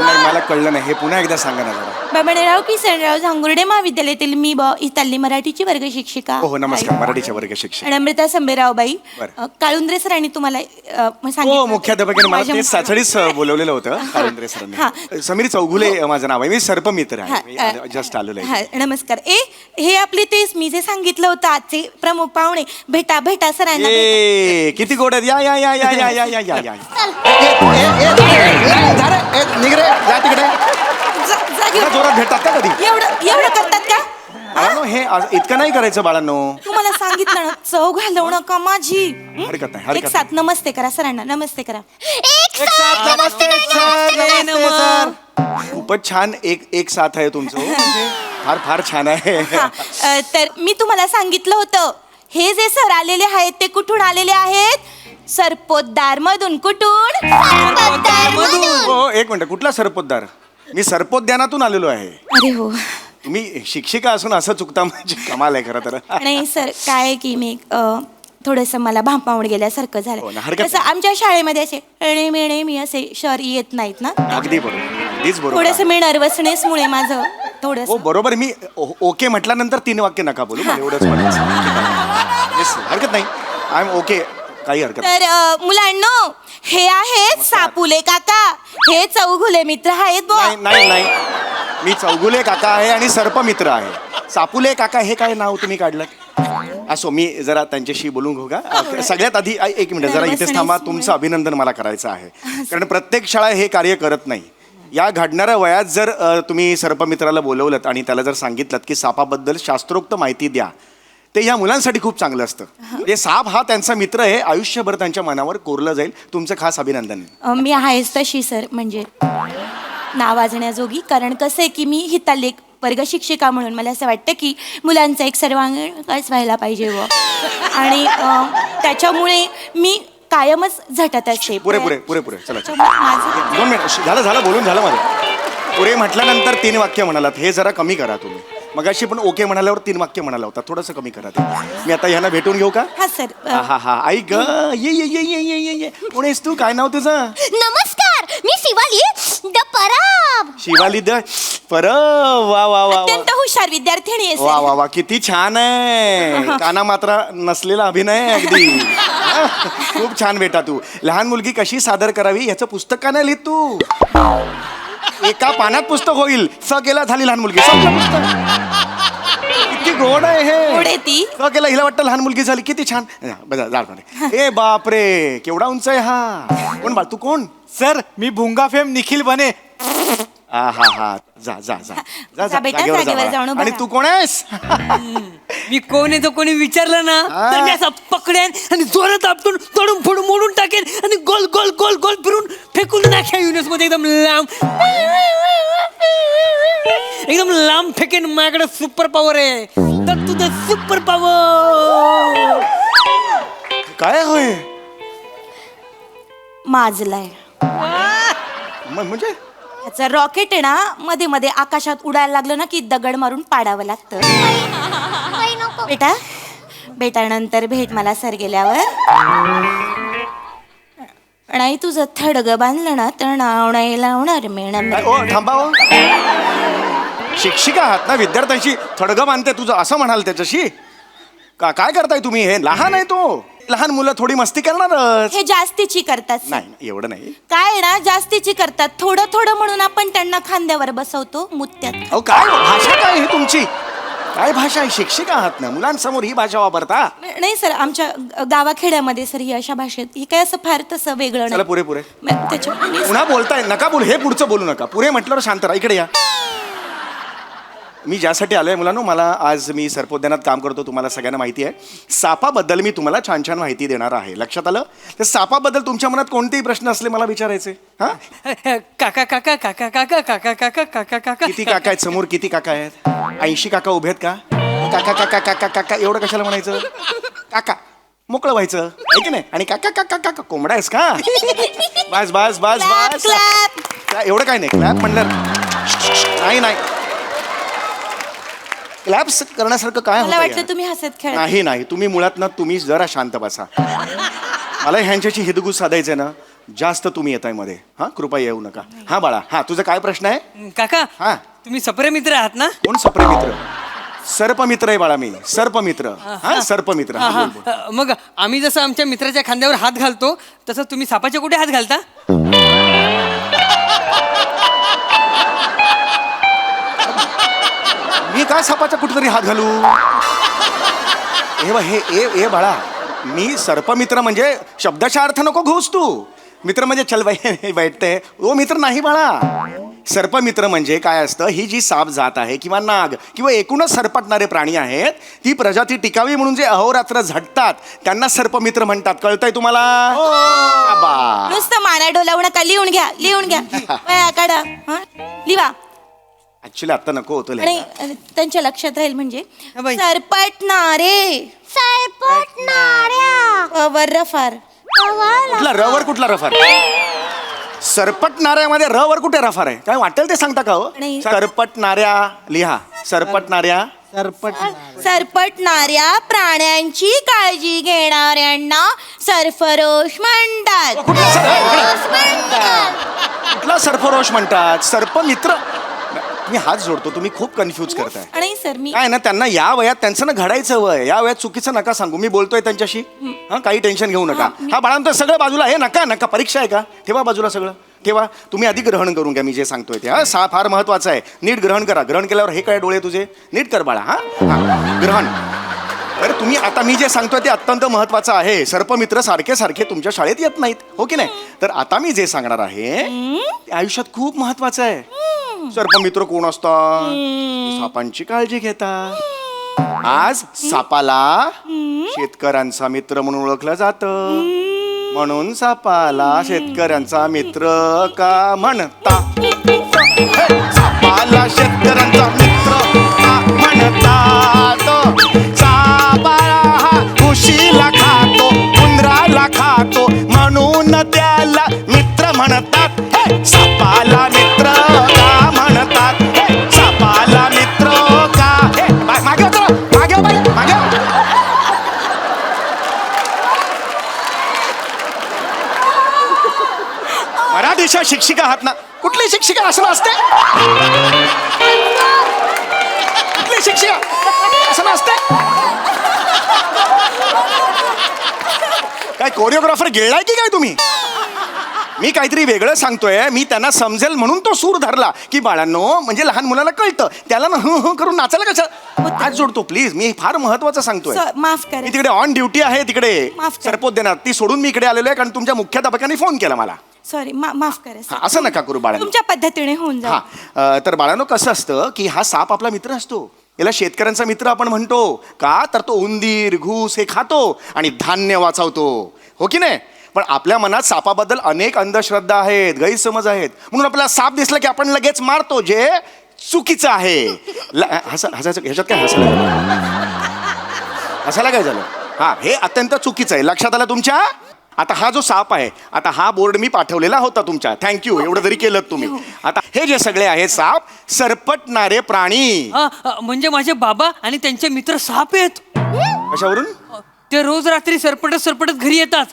नाही, मला कळलं नाही. हे पुन्हा एकदा सांगा ना जरा. बाबांराव की सनराव झांगुर्डे महाविद्यालयातील मी इथली मराठीची वर्ग शिक्षिका. हो नमस्कार. मराठीच्या वर्ग शिक्षक. आणि अमृता संभेराव बाई. बरं. काळुंद्रे सरांनी तुम्हाला हो, मुख्याध्यापकाने मला ते साचडीच बोलवलेलं होतं. काळुंद्रे सरांनी. समीर चौगुले माझं नाव आहे. मी सर्पमित्र आहे. जस्ट आलेलो आहे. नमस्कार. हे आपले तेच मी जे सांगितलं होतं आजचे प्रमुख पाहुणे. भेटा भेटा सरांना. किती गोड आहेत. या या या या या या या या या. निघ रे, जा तिकडे. जोरात भेटतात का कधी? एवढं करतात का? हे इतकं नाही करायचं बाळांनो. तुम्हाला सांगितलं ना, चव घालवू नका माझी. हरकत नाही. एक साथ नमस्ते करा सरांना. नमस्ते करा. नमस्ते सर. खूपच छान एक साथ आहे तुमचं. फार फार छान आहे. तर मी तुम्हाला सांगितलं होतं, हे जे सर आलेले आहेत ते कुठून आलेले आहेत? सरपोतदार मधून. कुठून? हो, एक मिनिट. कुठला सरपोतदार? मी सर्पोद्यानातून आलेलो आहे. अरे हो. तुम्ही शिक्षिका असून असं चुकता म्हणजे कमाल आहे खरं तर. नाही सर, काय आहे की मी थोडंसं मला भांपावून गेल्यासारखं हो ना, झालं. हरकत कसं आमच्या शाळेमध्ये असे एणे मेणे मी असे शहर येत नाहीत ना. अगदी बरोबर. अगदीच बरोबर. थोडंसं मी नर्वसनेसमुळे माझं थोडं. हो बरोबर. मी ओके म्हटल्यानंतर 3 वाक्य नका बोलू. मला एवढंच म्हणायचं. Yes, हरकत नाही. I am okay. काही हरकत नाही. तर मुलांनो, हे आहेत सापुले काका, हे चौघुले मित्र आहेत बुवा. नाही नाही नाही, मी चौगुले काका आहे आणि सर्पमित्र आहे. सापुले काका हे काय नाव तुम्ही काढलं? असो, मी जरा त्यांच्याशी बोलून घेऊ का? सगळ्यात आधी एक मिनिट जरा इथेच थांबा. तुमचं अभिनंदन मला करायचं आहे, कारण प्रत्येक शाळा हे कार्य करत नाही. या घडणाऱ्या वयात जर तुम्ही सर्पमित्राला बोलवलं आणि त्याला जर सांगितलं की सापाबद्दल शास्त्रोक्त माहिती द्या, ते या मुलांसाठी खूप चांगलं असतं. म्हणजे साप हा त्यांचा मित्र आहे, आयुष्यभर त्यांच्या मनावर कोरलं जाईल. तुमचं खास अभिनंदन. मी आहेच तशी सर, म्हणजे नावाजण्याजोगी. कारण कसं आहे की मी हिताले एक वर्ग शिक्षिका म्हणून मला असं वाटतं की मुलांचा एक सर्वांगीण विकास व्हायला पाहिजे व आणि त्याच्यामुळे मी कायमच झटत असते. पुरे पुरे पुरे पुरे चला चला. माझं 2 मिनिट झालं बोलून झालं माझं. पुरे म्हटल्यानंतर 3 वाक्य म्हणालात, हे जरा कमी करा तुम्ही. मगाशी पण ओके म्हणाल्यावर 3 वाक्य म्हणाला होता, थोडंसं कमी करा ते. मी आता ह्यांना भेटून घेऊ का? हा सर. हा हा आई ग, ये ये ये ये ये ये ये. कोण आहेस तू? काय नाव तुझं? नमस्कार, मी Shivali the Parab. Shivali the Parab. वा वा वा अत्यंत हुशार विद्यार्थिनी आहे वा सर. वा वा, किती छान आहे. काना मात्रा नसलेला अभिनय आहे अगदी. खूप छान बेटा. तू लहान मुलगी कशी सादर करावी याचं पुस्तक का नाही लिहित तू? एका पानात पुस्तक होईल. स केला झाली लहान मुलगी. संपलं पुस्तक. किती गोड आहे गोड आहे हे. ती. स केला, हिला वाटतं लहान मुलगी झाली. किती छान. ए बापरे, केवढा उंच आहे हा. कोण बाळ? तू कोण? सर, मी भुंगा फेम निखिल बने. हा हा हा, जा जा जा जा जा बेटा, जागेवर जा जागेवर बाळा. जाऊन उभा आणि राहा. तू कोण आहेस? मी कोण आहे तो कोणी विचारलं ना तर मी असं पकडेन आणि जोरात आपटून तोडून फोडून मोडून टाकेन आणि गोल गोल गोल गोल फिरून फेकून टाक्या युनिव्हर्स मध्ये एकदम लांब फेकेन. माझ्याकडे सुपर पॉवर आहे. तर तुझं सुपर पॉवर काय होय? माजलाय. म्हणजे त्याचं रॉकेट आहे ना, मध्ये मध्ये आकाशात उडायला लागलं ना की दगड मारून पाडावं लागतं. बेटा, बेटा नंतर भेट मला सर गेल्यावर. नाही तुझं थडगं बांधलं ना तर नाव नाही लावणार मॅडम. ओ थांबा ओ. शिक्षिका आहात ना, विद्यार्थ्यांशी थडगं बांधते तुझं असं म्हणाल त्याच्याशी? काय करताय तुम्ही? हे लहान आहे तो. लहान मुलं थोडी मस्ती करणारच. हे जास्तीची करतात सर. नाही एवढं नाही. काय आहे ना, जास्तीची करतात. थोडं थोडं म्हणून आपण त्यांना खांद्यावर बसवतो मुत्यात. अहो काय भाषा काय ही तुमची? काय भाषा आहे? शिक्षिका आहात ना, मुलांसमोर ही भाषा वापरता? नाही सर, आमच्या गावाखेड्यामध्ये सर ही अशा भाषेत ही काय असं फार तसं वेगळं चला नाही. पुरे पुरे. त्याच्यामुळे पुन्हा बोलताय नका बोलू. हे पुढचं बोलू नका. पुरे म्हटल्यावर शांत राहा. इकडे या. मी ज्यासाठी आलोय मुलांनो, मला आज मी सर्पोद्यानात काम करतो, तुम्हाला सगळ्यांना माहिती आहे. सापाबद्दल मी तुम्हाला छान छान माहिती देणार आहे. लक्षात आलं? तर सापाबद्दल तुमच्या मनात कोणतेही प्रश्न असले मला विचारायचे. हा, काका काका काका काका काका काका काका काका किती काका आहेत समोर? किती काका आहेत? 80 काका उभे आहेत का? काका काका काका काका एवढं कशाला म्हणायचं? काका मोकळं व्हायचं आहे की नाही? आणि काका काका काका कोंबडा आहेस का? बस बस बस बस. एवढं काय नाही. क्लॅप म्हणलं नाही नाही. क्लॅप्स करण्यासारखं काय मला होतं वाटलं यार? तुम्ही हसत खेळत. नाही नाही, तुम्ही मुळात ना तुम्ही जरा शांत बसा. मला ह्यांच्याशी हिदगुज साधायचंय ना, जास्त तुम्ही येताय मध्ये. हा, कृपया येऊ नका. हा बाळा, हा तुझा काय प्रश्न आहे? काका हा, तुम्ही सप्रे मित्र आहात ना? कोण सप्रे मित्र? सर्पमित्र आहे बाळा मी. सर्पमित्र. हा, सर्पमित्र. हा, बोल, बोल. मग आम्ही जसं आमच्या मित्राच्या खांद्यावर हात घालतो तसं तुम्ही सापाच्या कुठे हात घालता? मी काय सापाचा कुठेतरी हात घालू? हे बाळा, मी सर्पमित्र म्हणजे शब्दाचा अर्थ नको घेऊस तू. मित्र म्हणजे चल बाई बैठते, ओ मित्र नाही बाळा. सर्पमित्र म्हणजे काय असतं? ही जी साप जात आहे किंवा नाग किंवा एकूणच सरपटणारे प्राणी आहेत, ती प्रजाती टिकावी म्हणून जे अहोरात्र झटतात त्यांना सर्पमित्र म्हणतात. कळतंय तुम्हाला? बा. नुसतं माना डोलावू नका. लिहून घ्या, लिहून घ्या. वह्या काढा. हा, लिहा. ऍक्च्युली आता नको होतं आणि लिहायला. त्यांच्या लक्षात राहील म्हणजे बाई. सरपटणारे. सरपटणाऱ्या. वर रफार. कुठला रवर? कुठला रफार? सरपटणाऱ्यामध्ये रवर कुठे रफार आहे? काय वाटेल ते सांगता का हो? नाही. सरपटणाऱ्या लिहा. सरपटणाऱ्या. सरपटणाऱ्या प्राण्यांची काळजी घेणाऱ्यांना सरफरोश म्हणतात. कुठला सरफरोश म्हणतात? सर्पमित्र. मी हात जोडतो, तुम्ही खूप कन्फ्यूज करताय. आणि सर मी काय ना, त्यांना या वयात त्यांचं ना घडायचं वय, या वयात चुकीचं नका सांगू. मी बोलतोय त्यांच्याशी, हा काही टेन्शन घेऊ नका. हा बाळांतर सगळं बाजूला, हे नका नका, परीक्षा आहे का, ठेवा बाजूला सगळं ठेवा. तुम्ही आधी ग्रहण करून घ्या मी जे सांगतोय ते. हा फार महत्वाचं आहे, नीट ग्रहण करा. ग्रहण केल्यावर हे काय डोळे तुझे नीट कर बाळा. हा ग्रहण. अरे तुम्ही आता मी जे सांगतोय ते अत्यंत महत्वाचं आहे. सर्पमित्र सारखे सारखे तुमच्या शाळेत येत नाहीत, हो की नाही? तर आता मी जे सांगणार आहे ते आयुष्यात खूप महत्वाचं आहे. सर्पमित्र कोण असतात? सापांची काळजी घेतात. आज सापाला शेतकऱ्यांचा मित्र म्हणून ओळखलं जातं, म्हणून सापाला शेतकऱ्यांचा मित्र का म्हणतात? सापाला शेतकऱ्यांचा मित्र का म्हणतात? सापाला हा घुशीला खातो, उंदराला खातो, म्हणून त्याला मित्र म्हणतात. सापाला मित्र का म्हणतात? सापाला मित्र का? मागे होतो, मागे हो बाई, मागे हो. मराठीच्या शिक्षिका आहात ना? कुठली शिक्षिका असं असते? कुठली शिक्षिका असं असते? काय कोरिओग्राफर गिळलाय की काय तुम्ही? मी काहीतरी वेगळं सांगतोय, मी त्यांना समजेल म्हणून तो सूर धरला की बाळांनो, म्हणजे लहान मुलाला कळतं, त्याला ना हं करून नाचायला कसं हात जोडतो. प्लीज, मी फार महत्वाचं सांगतोय. माफ करा. मी तिकडे ऑन ड्युटी आहे, तिकडे माफ करा. सरपोत देणार ती सोडून मी इकडे आलेलो आहे, कारण तुमच्या मुख्याध्यापकांनी फोन केला मला. सॉरी, माफ करा हा, सर. असं नका करू बाळांनो. तुमच्या पद्धतीने होऊन जा. हा तर बाळांनो, कसं असतं की हा साप आपला मित्र असतो. याला शेतकऱ्यांचा मित्र आपण म्हणतो का? तर तो उंदीर घूस हे खातो आणि धान्य वाचवतो, हो की नाही? पण आपल्या मनात सापाबद्दल अनेक अंधश्रद्धा आहेत, गैरसमज आहेत, म्हणून आपल्याला साप दिसला की आपण लगेच मारतो, जे चुकीचं आहे. हसायचं ह्याच्यात काय हसायला काय झालं? हा, हे अत्यंत चुकीचं आहे. लक्षात आलं तुमच्या? आता हा जो साप आहे, आता हा बोर्ड मी पाठवलेला होता तुमच्या, थँक्यू, एवढं जरी केलं तुम्ही. आता हे जे सगळे आहेत साप, सरपटणारे प्राणी. म्हणजे माझे बाबा आणि त्यांचे मित्र साप आहेत. कशावरून? ते रोज रात्री सरपटत सरपटत घरी येतात.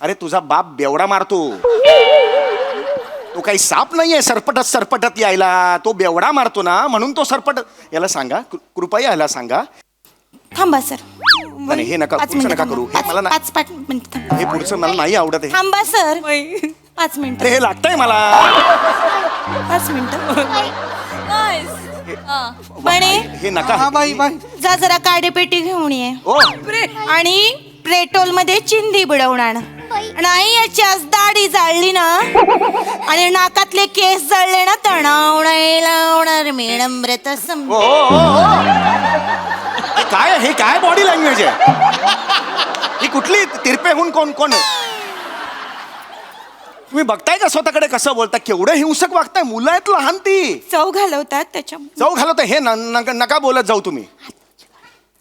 अरे तुझा बाप बेवडा मारतो, तो काही साप नाहीये सरपटत सरपटत यायला, तो बेवडा मारतो ना, म्हणून तो सरपट. याला सांगा, कृपया याला सांगा. थांबा सर. नाही, हे नका, पुढचं नका करू. हे मला नाही, पाच मिनिट थांबा. हे पुढचं मला नाही आवडत. हे थांबा सर. 5 मिनिट. अरे हे लागतंय मला. 5 मिनिट. बने, हे नका. हा बाई बाई, जा जरा काडेपेटी घेऊन ये ओ आणि पेट्रोल मध्ये चिंधी बुडवून नाही याची आज दाढी जाळली ना आणि नाकातले केस जळले ना, तणाव नाही लावणार मॅडम व्रत सम. ओ, ओ, ओ. हे काय बॉडी लँग्वेज आहे? ही कुठली तिरपेहून कोण कोण? तुम्ही बघताय का स्वतःकडे कसं बोलता? केवढं हिंसक वागताय. मुलं आहेत लहान, ती चव घालवतात त्याच्या जाऊ घालवत. हे नका बोलत जाऊ तुम्ही.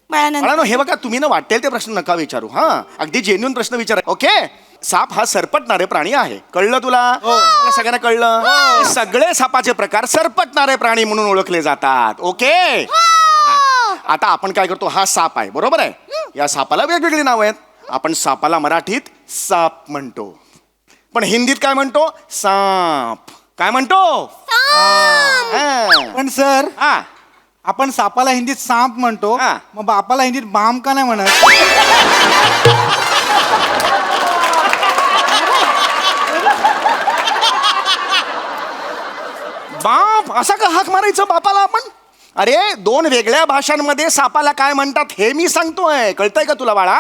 बाळानंद. हे बघा, तुम्ही ना वाटेल ते प्रश्न नका विचारू. हा, अगदी जेन्युइन प्रश्न विचारा. ओके? साप हा सरपटणारे प्राणी आहे, कळलं तुला? मला सगळ्यांना कळलं? सगळे सापाचे प्रकार सरपटणारे प्राणी म्हणून ओळखले जातात. ओके? आता आपण काय करतो? हा साप आहे, बरोबर आहे? या सापाला वेगवेगळी नाव आहेत. आपण सापाला मराठीत साप म्हणतो, पण हिंदीत काय म्हणतो? साप. काय म्हणतो? पण सर, हा, आपण सापाला हिंदीत सांप म्हणतो, हा. मग बापाला हिंदीत बाम का नाही म्हणत? बाप असा का हाक मारायचं बापाला आपण? अरे, 2 वेगळ्या भाषांमध्ये सापाला काय म्हणतात हे मी सांगतोय. कळतंय का तुला बाळा?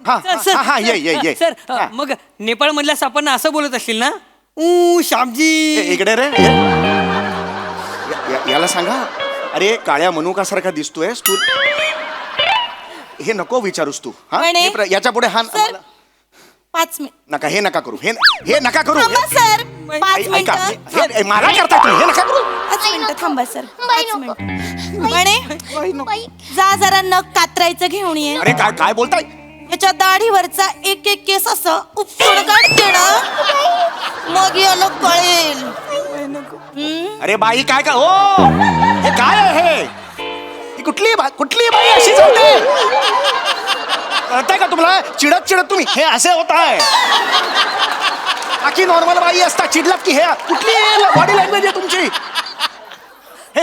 हा हा, हा, ये. सर, मग नेपाळ मधल्या सापांना असं बोलत असतील ना? श्यामजी. इकडे रे. याला सांगा, अरे काळ्या मनुकासारखा दिसतोय तू. हे नको विचारूस तू. हा, याच्या पुढे हा 5 मिनिट. नका, हे नका करू. हे नका करू. थांबा सर. 5 ऐका, मिनिट. हे मला करता तुम्ही, हे नका करू. 5 मिनिट थांबा सर. 5 मिनिट. म्हणे बाई जा जरा नख कातरायचं घेऊन ये. अरे काय बोलताय? याच्या दाढीवरचा एक एक केस असं उपसून काढते ना, मग याला कळेल. अरे बाई, काय काय? ओ, हे काय आहे? ही कुठली बाई अशी चालते? कळतंय का तुम्हाला? चिडत तुम्ही हे असे होत आहे. बाकी नॉर्मल बाई असता, चिडलात की हे कुठली बॉडी लँग्वेज आहे तुमची? हे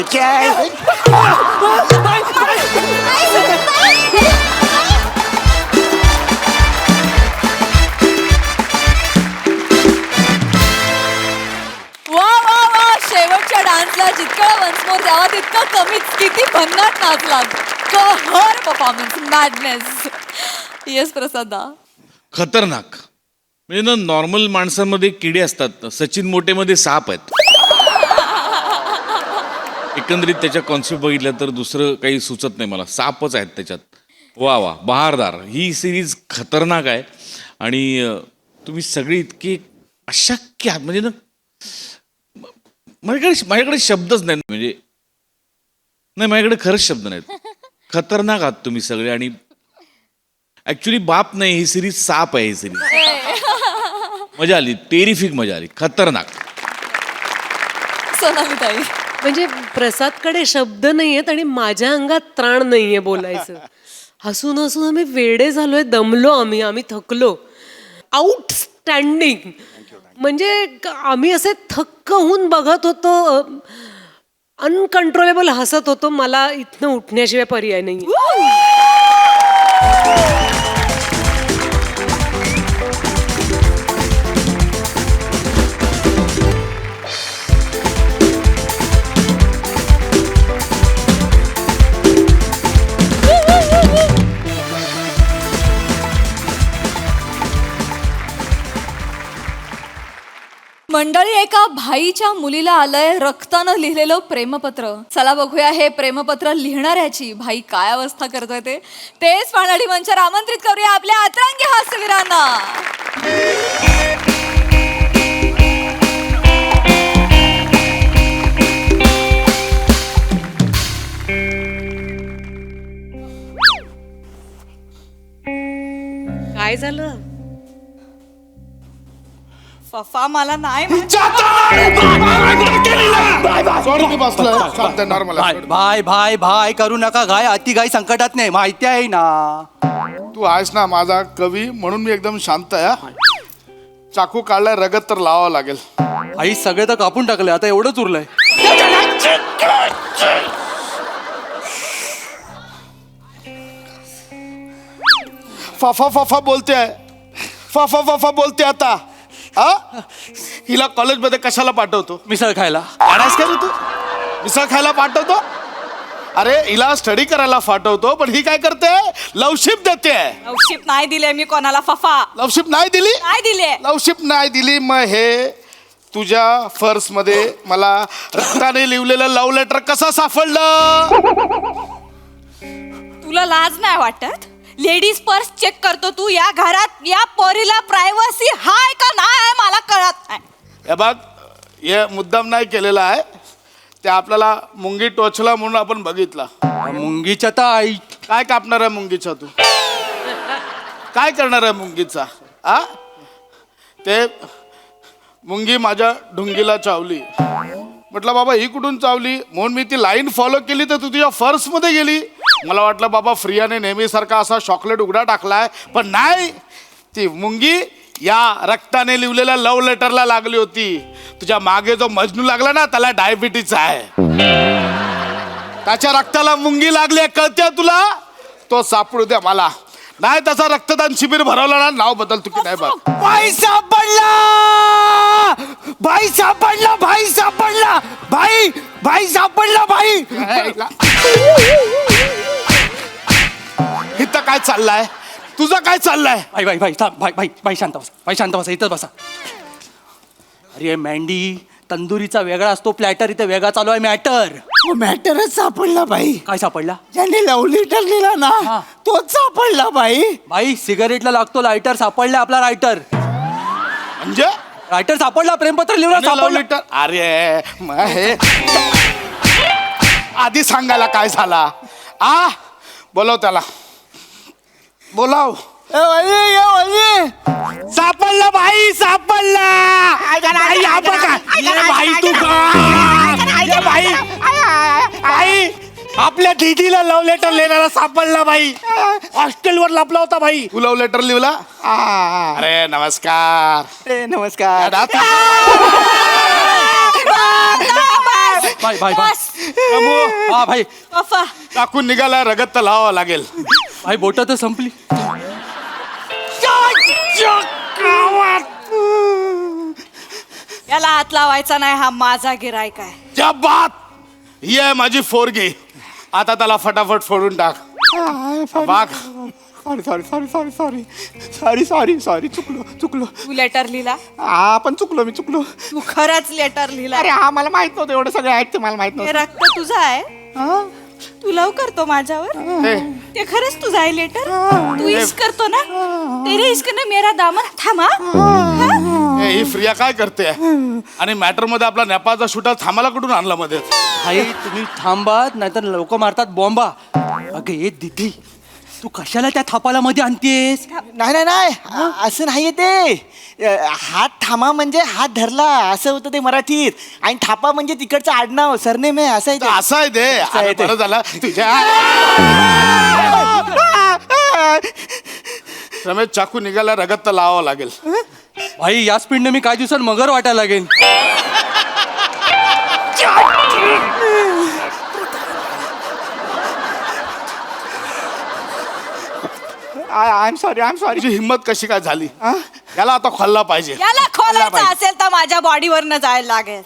वा वा वा शेवटच्या डान्सला जितकं वन्समोर द्यावा तितकं कमीच. किती भन्नाट नाचला. कहर परफॉर्मन्स, मॅडनेस. येस प्रसादा. खतरनाक. म्हणजे ना नॉर्मल माणसांमध्ये किडे असतात, सचिन मोठेमध्ये साप आहेत. एकंदरीत त्याच्या कॉन्सेप्ट बघितलं तर दुसरं काही सुचत नाही मला. सापच आहेत त्याच्यात. वा वा, बहारदार. ही सिरीज खतरनाक आहे. आणि तुम्ही सगळी इतकी अशक्य आहात म्हणजे ना, माझ्याकडे शब्दच नाहीत. म्हणजे नाही, माझ्याकडे खरंच शब्द नाहीत. खतरनाक आहात तुम्ही सगळे. आणि ऍक्च्युली बाप नाही, ही सिरीज साप आहे. ही सिरीज मजा आली, टेरिफिक मजा आली. खतरनाक. सोनालीताई. म्हणजे प्रसादकडे शब्द नाहीयेत आणि माझ्या अंगात त्राण नाहीये बोलायचं. हसून हसून आम्ही वेडे झालोय, दमलो आम्ही थकलो. आउटस्टँडिंग. म्हणजे आम्ही असे थक्क होऊन बघत होतो, अनकंट्रोलेबल हसत होतो. मला इथनं उठण्याशिवाय पर्याय नाही. मंडळी, एका भाईच्या मुलीला आलंय रक्तानं लिहिलेलं प्रेमपत्र. चला बघूया हे प्रेमपत्र लिहिणाऱ्याची भाई काय अवस्था करतोय ते. तेच पाहणारी मंचावर आमंत्रित करूया आपल्या अतरंगी हास्यवीरांना. काय झालं? फफा मला नाही भाई भाई भाई करू नका घाय. अति घाई संकटात नाही, माहिती आहे ना. तू आहेस ना माझा कवी, म्हणून मी एकदम शांत आहे. चाकू काढलाय, रगत तर लावावं लागेल. आई सगळे तर कापून टाकले, आता एवढंच उरलंय. फफा फफा बोलते आहे, फफा फफा बोलते. आता हिला कॉलेजमध्ये कशाला पाठवतो? मिसळ खायला. आणायस का रे तू? मिसळ खायला पाठवतो? अरे हिला स्टडी करायला पाठवतो, पण ही काय करते? लवशिप देते. लवशिप नाही दिले मी कोणाला फफा. लवशिप नाही दिली? नाही दिले. लवशिप नाही दिली. मग हे तुझ्या पर्स मध्ये मला रक्ताने लिहिलेलं लव्ह लेटर कसं सापडलं? तुला लाज नाही वाटत? लेडीज पर्स चेक करतो तू या घरात? या पोरीला प्रायव्हसी हाय का नाही मला कळत नाही. हे बघ, हे मुद्दाम नाही केलेला आहे. ते आपल्याला मुंगी टोचला म्हणून आपण बघितला. मुंगीच्या तर आई काय कापणार आहे मुंगीचा? तू काय करणार आहे मुंगीचा? ते मुंगी माझ्या ढुंगीला चावली. म्हटलं बाबा ही कुठून चावली, म्हणून मी ती लाईन फॉलो केली तर तू तुझ्या पर्स मध्ये गेली. मला वाटलं बाबा फ्रियाने नेहमीसारखा असा चॉकलेट उघडा टाकलाय, पण नाही. ती मुंगी या रक्ताने लिहिलेल्या लव्ह लेटरला लागली होती. तुझ्या मागे जो मजनू लागला ना, त्याला डायबिटीज आहे. त्याच्या रक्ताला मुंगी लागली, कळते तुला? तो सापडू द्या मला. नाही त्याचा रक्तदान शिबिर भरवलं ना, नाव बदल तू की नाही बघ. भाई सापडला, भाई सापडला, भाई सापडला, भाई भाई सापडला, भाई. इथं काय चाललंय? तुझं काय चाललंय? भाई भाई भाई थांब. भाई भाई भाई शांत बसा. भाई शांत बसा, इथं बसा. अरे मँडी, तंदुरीचा वेगळा असतो, प्लॅटर इथे वेगळा चालू आहे. मॅटर मॅटरच सापडला भाई. काय सापडला? ज्याने लव्ह लेटर लिहिला ना तोच सापडला भाई. भाई सिगारेटला लागतो लायटर, सापडला आपला रायटर. म्हणजे रायटर सापडला, प्रेमपत्र लिहिला लव्ह म्हणजे सापडला. लेटर? अरे मग हे आधी सांगायला काय झाला? बोलव त्याला, बोलाव. सापडला भाई, सापडला. भाई आपण काय? ये भाई तू काय? ये भाई, भाई आपल्या दीदीला लव्ह लेटर लिहिणारा सापडला भाई. हॉस्टेलवर लपला होता भाई. तू लव्ह लेटर लिहिला? अरे नमस्कार. नमस्कार. भाई भाई भाई रामू, हा भाई फफा टाकून निघाला रगत तर लावावं लागेल. भाई बोट तर संपली. याला हात लावायचा नाही, हा माझा गिरायक आहे. क्या बात, ही आहे माझी फोरगी. आता त्याला फटाफट फोडून टाक. वाघ. Sorry sorry sorry sorry sorry sorry sorry sorry चुकलो. तू लेटर लिहिला? हा पण चुकलो मी. तू खरंच लेटर लिहिला? अरे हा मला माहित नव्हतं, एवढं सगळं ऐकते मला माहित हे नव्हतं. रक्त तुझं आहे? तू लव करतो माझ्यावर? हे, ते खरंच तुझं आहे लेटर? तू इश्क करतो ना? तेरे इश्क ने मेरा दामन थांबा. हे, ही फ्रिया काय करते आणि मॅटर मध्ये आपला नेपाळचा शूटर थांबाला कुठून आणला मध्ये? भाई तुम्ही थांबात नाहीतर लोक मारतात बॉम्बा. अगं ये दिदी, तू कशाला त्या थापाला मध्ये आणतेस? नाही असं नाहीये ते. हात थांबा म्हणजे हात धरला असं होतं ते मराठीत, आणि थापा म्हणजे तिकडचं आडनाव सरनेम आहे असं आहे ते. असं आहे ते. अरे, बरं झालं तुझ्या रमेश, चाकू निघाला रगत तर लावावं लागेल. भाई या स्पीडने मी काही दिवसात मगर वाटायला लागेल. आय एम सॉरी तुझी हिंमत कशी काय झाली? याला आता खोलला पाहिजे. याला खोलायचं असेल तर माझ्या बॉडीवरनं जायला लागेल.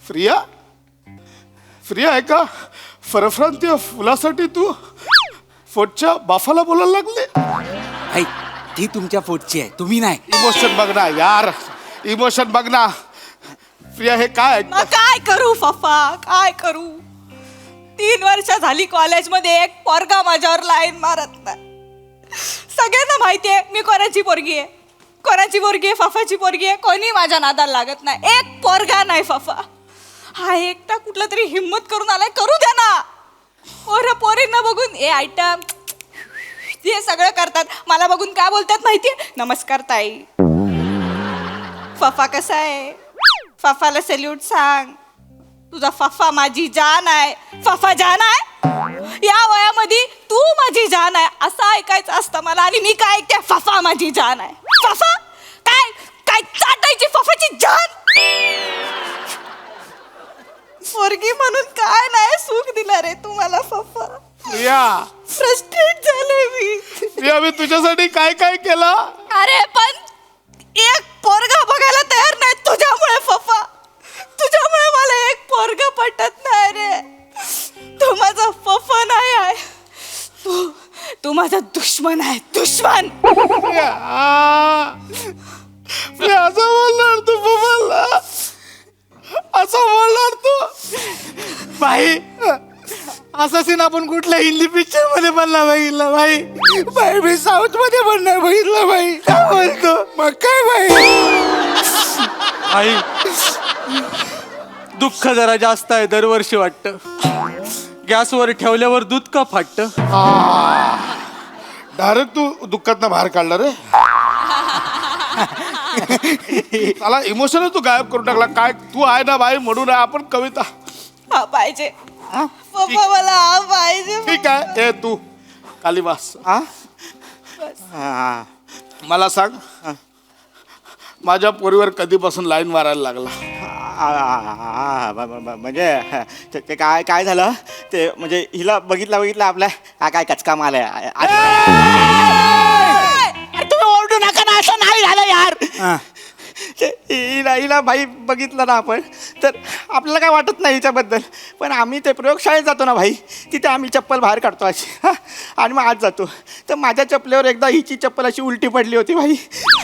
फ्रिया, फ्रिया आहे का? फरफ्रांतीय फुलासाठी तू फोटच्या बाफाला बोलायला लागले? भाई ती तुमच्या पोटची आहे, तुम्ही नाही. इमोशन बघ ना यार, इमोशन बघ ना. प्रिया हे काय? मग काय करू फफा, काय करू? 3 वर्ष झाली कॉलेजमध्ये एक पोरगा माझ्यावर लाईन मारत नाही. सगळ्यांना माहितीये मी कोणाची पोरगी आहे. कोणाची पोरगी आहे? फफाची पोरगी आहे. कोणी माझ्या नादाला लागत नाही. एक पोरगा नाही फफा. हा एकटा कुठला तरी हिम्मत करून आलाय, करू द्या ना. पोरींना बघून ए आयटम हे सगळं करतात. मला बघून काय बोलतात माहितीये? नमस्कार ताई. फफा कसा आहे? फफाला सल्यूट सांग. तुझा फफा माझी जान आहे. फफा जान आहे. या वयामध्ये तू माझी जान आहे असं ऐकायचं असतं मला, आणि मी काय ऐकते? फफा माझी जान आहे. फफा काय काय चाटायची फफाची जान? पोरगी म्हणून काय नाही सुख दिला रे तुम्हाला फफा. प्रिया, फ्रस्ट्रेट झाले मी. प्रिया, मी तुझ्यासाठी काय काय केलं? अरे पण एक पोरगा बघायला तयार नाही तुझ्यामुळे फफा. तुझ्यामुळे मला एक पोरगा पटत नाही रे. तू माझा फफा नाही आहे, तू माझा दुश्मन आहे, दुश्मन. प्रिया, असं बोलणार तू बाबाला? असं बोलणार तू? भाई असं सीन आपण कुठल्या हिंदी पिक्चर मध्ये पण नाही बघितलं भाई. भाई मी साऊथ मध्ये पण नाही बघितलं भाई. काय बोलतो मग काय भाई? भाई दुःख जरा जास्त आहे दरवर्षी वाटतं. गॅसवर ठेवल्यावर दूध का फाटतं? डायरेक्ट तू दुःखातनं बाहेर काढला रे. मला इमोशनच तू गायब करून टाकला. काय तू आहे ना बाई म्हणून आहे आपण कविता. हा पाहिजे पप्पा, मला हा पाहिजे. ठीक आहे, ए तू खाली बस. मला सांग, माझ्या पोरीवर कधीपासून लाईन मारायला लागला? म्हणजे ते काय काय झालं ते, म्हणजे हिला बघितला आपल्या काय कचका माल आहे. तुम्ही ओरडू नका ना, असं नाही झालं यार. हिला भाई बघितलं ना आपण तर आपल्याला काय वाटत नाही हिच्याबद्दल, पण आम्ही ते प्रयोगशाळेत जातो ना भाई, तिथे आम्ही चप्पल बाहेर काढतो अशी आणि मग आत जातो. तर माझ्या चप्पलेवर एकदा हिची चप्पल अशी उलटी पडली होती भाई.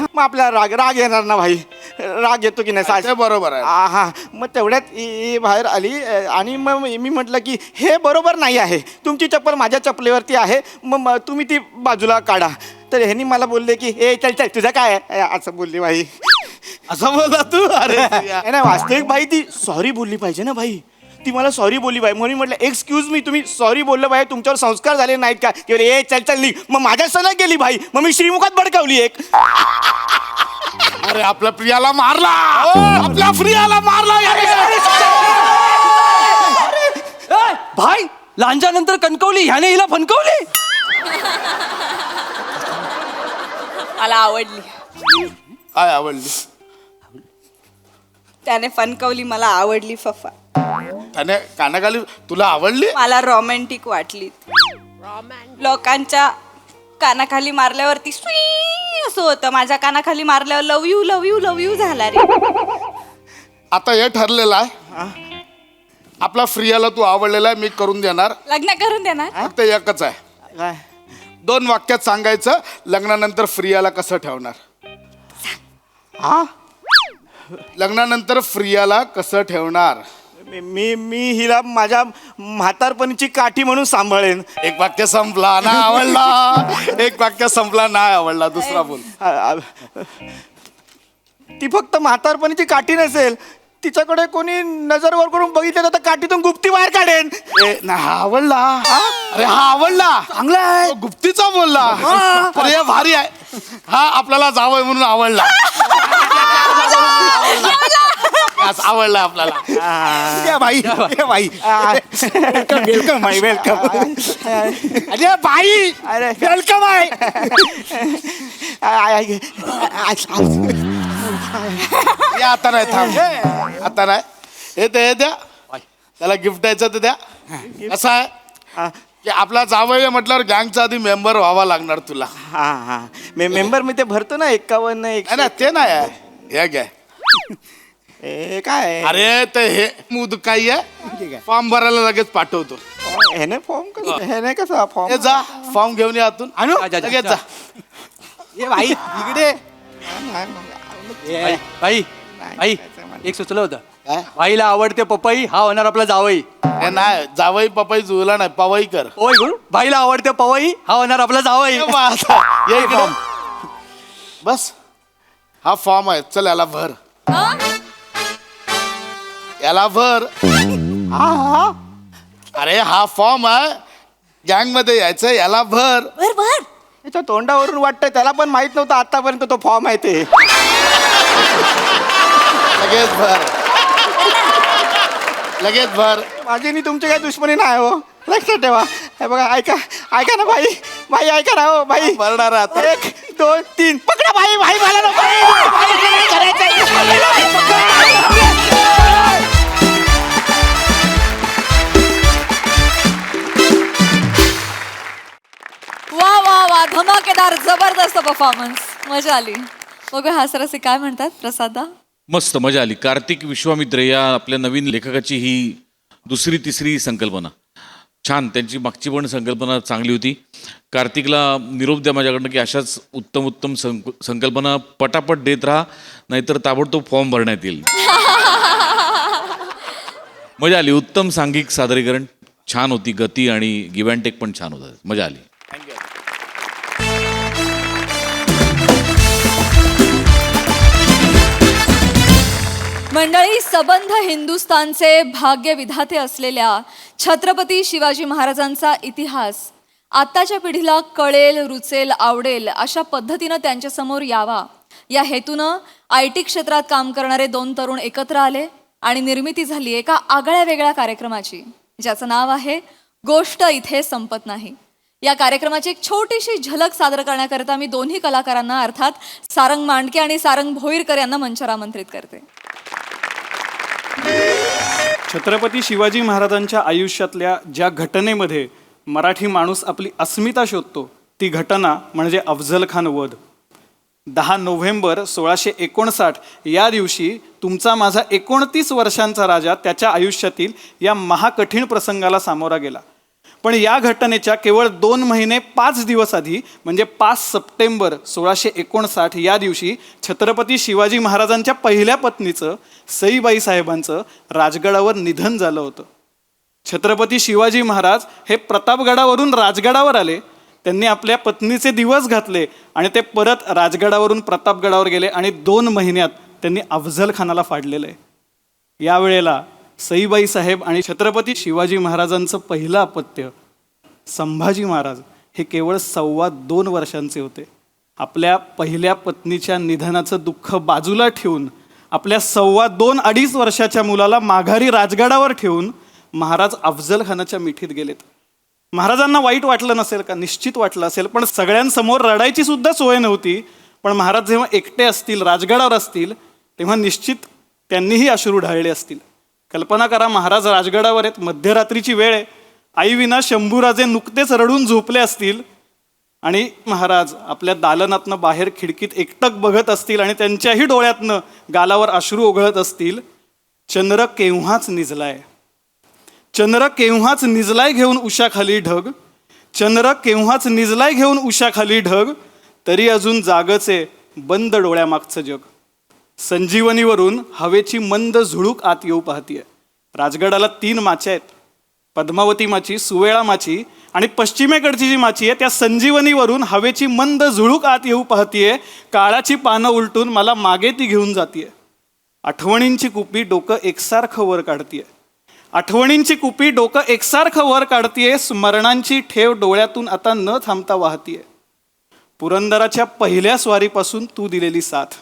मग आपल्याला राग येणार ना भाई, राग येतो की नाही? ते बरोबर आहे. हा, मग तेवढ्यात ही बाहेर आली आणि मग मी म्हटलं की हे बरोबर नाही आहे, तुमची चप्पल माझ्या चप्पलेवरती आहे, मग तुम्ही ती बाजूला काढा. तर ह्यांनी मला बोलले की हे चल तुझं काय आहे असं बोलली भाई. असं बोलला तू? अरे नाही वास्तविक भाई ती सॉरी बोलली पाहिजे ना भाई. ती मला सॉरी बोलली बाई, म्हणून म्हटलं एक्सक्यूज मी, तुम्ही सॉरी बोललं बाई, तुमच्यावर संस्कार झाले नाहीत का? ती बोलली, ए चल निघ. मग माझ्या सणा गेली भाई, मग मी श्रीमुखात बडकावली एक. अरे आपल्या प्रियाला मारला, आपल्या प्रियाला मारला. भाई लांजानंतर कणकवली, ह्याने हिला फणकवली. मला आवडली. काय आवडली? त्याने फणकवली, मला आवडली फफा. त्याने कानाखाली तुला आवडली? मला रोमॅन्टिक वाटली. लोकांच्या कानाखाली मारल्यावरती स्वी असं होतं, माझ्या कानाखाली मारल्यावर love you love you love you झाला रे. आता हे ठरलेलं आहे, आपला फ्रियाला तू आवडलेला आहे, मी करून देणार. लग्न करून देणार. फक्त एकच आहे, काय 2 वाक्यात सांगायचं लग्नानंतर फ्रियाला कसं ठेवणार. हा लग्नानंतर फ्रियाला कसं ठेवणार. मी मी हिला माझ्या म्हातारपणीची काठी म्हणून सांभाळेन. एक वाक्य संपला, नाही आवडला. एक वाक्य संपला, नाही आवडला. दुसरा बोल. ती फक्त म्हातारपणीची काठी नसेल, तिच्याकडे कोणी नजर वर करून बघितलं तर काठीतून गुप्ती बाहेर काढेन. नाही हा आवडला. अरे हा आवडला, चांगला आहे. तो गुप्तीचा बोलला. अरे भारी आहे. हा आपल्याला जावंय म्हणून आवडला. आवडला आपल्याला. या बाई या बाई वेलकम बाई वेलकम. अरे बाई अरे वेलकम आहे. या आता नाही, थांब आता नाही. हे द्या, त्याला गिफ्ट द्यायचं तर द्या. असं आहे की आपला जावई म्हटल्यावर गँगचा आधी मेंबर व्हावा लागणार तुला. हा हा मेंबर मी ते भरतो ना 51 नाही ते नाही आहे. हे घ्या. काय अरे ते हे मुद काही आहे, फॉर्म भरायला लगेच पाठवतो. ह्याने फॉर्म कसं ह्याने कसा फॉर्म. हे जा फॉर्म घेऊन या आतून. आणू लगेच जा. ये बाई इकडे. बाई बाई एक सुचलं होतं, बाईला आवडते पपई, हा होणार आपला जावई. हे नाही, जावई पपई जुळला नाही, पवई कर. होय गुरु, बाईला आवडते पवई, हा होणार आपला जावई. ये इकडे. बस हा फॉर्म आहे, चल याला भर. याला भर. अरे हा फॉर्म आहे, गँग मध्ये यायचं, याला भर. बर बर. त्याच्या तोंडावरून वाटतंय त्याला पण माहित नव्हतं आतापर्यंत तो फॉर्म आहे ते. लगेच भर, लगेच भर. माझी आणि तुमची काही दुश्मनी नाही हो, लक्षात ठेवा. हे बघा ऐका ऐका ना बाई बाई ऐका ना हो बाई. भरणार आता. 1 2 3 पकडा बाई बाई मला नको. वा वा वा, धमाकेदार जबरदस्त परफॉर्मन्स, मजा आली. बघूया हास्यरसिक काय म्हणतात. प्रसादा मस्त मजा आली. कार्तिक विश्वामित्र या आपल्या नवीन लेखकाची ही 2री 3री संकल्पना छान. त्यांची मागची पण संकल्पना चांगली होती. कार्तिकला निरोप द्या माझ्याकडनं की अशाच उत्तम उत्तम संकल्पना पटापट देत राहा, नाहीतर ताबडतोब फॉर्म भरण्यात येईल. मजा आली. उत्तम सांघिक सादरीकरण छान होती. गती आणि गिव्ह अँड टेक पण छान होतं. मजा आली. मंडळी, सबंध हिंदुस्थानचे भाग्य विधाते असलेल्या छत्रपती शिवाजी महाराजांचा इतिहास आत्ताच्या पिढीला कळेल, रुचेल, आवडेल अशा पद्धतीनं त्यांच्यासमोर यावा या हेतूनं IT क्षेत्रात काम करणारे 2 तरुण एकत्र आले आणि निर्मिती झाली एका आगळ्या वेगळ्या कार्यक्रमाची, ज्याचं नाव आहे गोष्ट इथे संपत नाही. या कार्यक्रमाची एक छोटीशी झलक सादर करण्याकरिता मी दोन्ही कलाकारांना अर्थात सारंग मांडके आणि सारंग भोईरकर यांना मंचावर आमंत्रित करते. छत्रपती शिवाजी महाराजांच्या आयुष्यातल्या ज्या घटनेमध्ये मराठी माणूस आपली अस्मिता शोधतो, ती घटना म्हणजे अफझल खान वध. 10 नोव्हेंबर 1659 या दिवशी तुमचा माझा 29 वर्षांचा राजा त्याच्या आयुष्यातील या महाकठीण प्रसंगाला सामोरा गेला. पण या घटनेच्या केवळ 2 महिने 5 दिवस आधी म्हणजे 5 सप्टेंबर 1659 या दिवशी छत्रपती शिवाजी महाराजांच्या पहिल्या पत्नीचं सईबाई साहेबांचं राजगडावर निधन झालं होतं. छत्रपती शिवाजी महाराज हे प्रतापगडावरून राजगडावर आले. त्यांनी आपल्या पत्नीचे दिवस घातले आणि ते परत राजगडावरून प्रतापगडावर गेले आणि 2 महिन्यात त्यांनी अफझल खानाला फाडलेलं आहे. यावेळेला सईबाई साहेब आणि छत्रपती शिवाजी महाराजांचं पहिलं अपत्य संभाजी महाराज हे केवळ 2.25 वर्षांचे होते. आपल्या पहिल्या पत्नीच्या निधनाचं दुःख बाजूला ठेवून आपल्या 2.25-2.5 वर्षाच्या मुलाला माघारी राजगडावर ठेवून महाराज अफझल खानाच्या मिठीत गेलेत. महाराजांना वाईट वाटलं नसेल का? निश्चित वाटलं असेल, पण सगळ्यांसमोर रडायची सुद्धा सोय नव्हती. पण महाराज जेव्हा एकटे असतील, राजगडावर असतील, तेव्हा निश्चित त्यांनीही अश्रू ढाळले असतील. कल्पना करा, महाराज राजगडावर आहेत, मध्यरात्रीची वेळ आहे, आईविना शंभूराजे नुकतेच रडून झोपले असतील आणि महाराज आपल्या दालनातनं बाहेर खिडकीत एकटक बघत असतील आणि त्यांच्याही डोळ्यातनं गालावर अश्रू ओघळत असतील. चंद्र केव्हाच निजलाय, चंद्र केव्हाच निजलाय घेऊन उशाखाली ढग, चंद्र केव्हाच निजलाय घेऊन उशाखाली ढग, तरी अजून जागचे बंद डोळ्यामागचं जग. संजीवनीवरून हवेची मंद झुळूक आत येऊ पाहतीये. राजगडाला 3 माच्या आहेत, पद्मावती माची, सुवेळा माची आणि पश्चिमेकडची जी माची आहे त्या संजीवनीवरून हवेची मंद झुळूक आत येऊ पाहतीये. काळाची पानं उलटून मला मागे ती घेऊन जातीये. आठवणींची कुपी डोकं एकसारखं वर काढतीये, आठवणींची कुपी डोकं एकसारखं वर काढतीये. स्मरणांची ठेव डोळ्यातून आता न थांबता वाहतीये. पुरंदराच्या पहिल्या स्वारीपासून तू दिलेली साथ,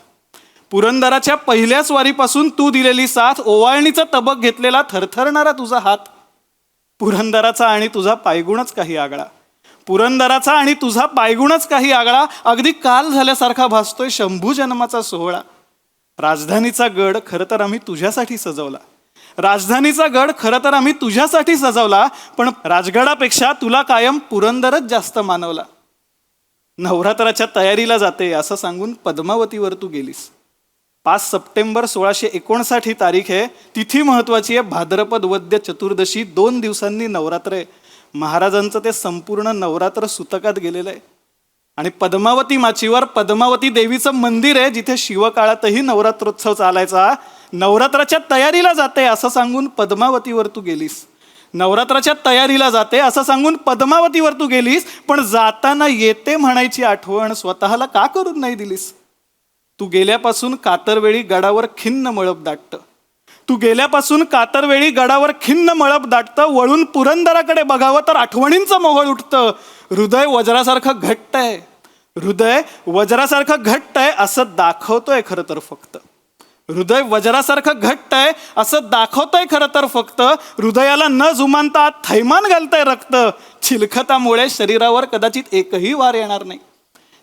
पुरंदराच्या पहिल्या स्वारीपासून तू दिलेली साथ, ओवाळणीचा तबक घेतलेला थरथरणारा तुझा हात. पुरंदराचा आणि तुझा पायगुणच काही आगळा, पुरंदराचा आणि तुझा पायगुणच काही आगळा. अगदी काल झाल्यासारखा भासतोय शंभू जन्माचा सोहळा. राजधानीचा गड खरं तर आम्ही तुझ्यासाठी सजवला, राजधानीचा गड खरं तर आम्ही तुझ्यासाठी सजवला, पण राजगडापेक्षा तुला कायम पुरंदरच जास्त मानवला. नवरात्राच्या तयारीला जाते असं सांगून पद्मावतीवर तू गेलीस. 5 सप्टेंबर 1659 ही तारीख आहे, तिथी महत्वाची आहे. भाद्रपद वद्य चतुर्दशी, 2 दिवसांनी नवरात्र आहे. महाराजांचं ते संपूर्ण नवरात्र सुतकात गेलेलं आहे. आणि पद्मावती माचीवर पद्मावती देवीचं मंदिर आहे, जिथे शिवकाळातही नवरात्रोत्सव चालायचा. नवरात्राच्या तयारीला जाते असं सांगून पद्मावतीवर तू गेलीस, नवरात्राच्या तयारीला जाते असं सांगून पद्मावतीवर तू गेलीस. पण जाताना येते म्हणायची आठवण स्वतःला का करून नाही दिलीस. तू गेल्यापासून कातरवेळी गडावर खिन्न मळप दाटतं, तू गेल्यापासून कातरवेळी गडावर खिन्न मळप दाटतं. वळून पुरंदराकडे बघावं तर आठवणींचं मोहळ उठतं. हृदय वज्रासारखं घट्ट आहे, हृदय वज्रासारखं घट्ट आहे असं दाखवतोय खरं तर फक्त, हृदय वज्रासारखं घट्ट आहे असं दाखवतोय खरं तर फक्त. हृदयाला न जुमानता थैमान घालतंय रक्त. चिलखतामुळे शरीरावर कदाचित एकही वार येणार नाही,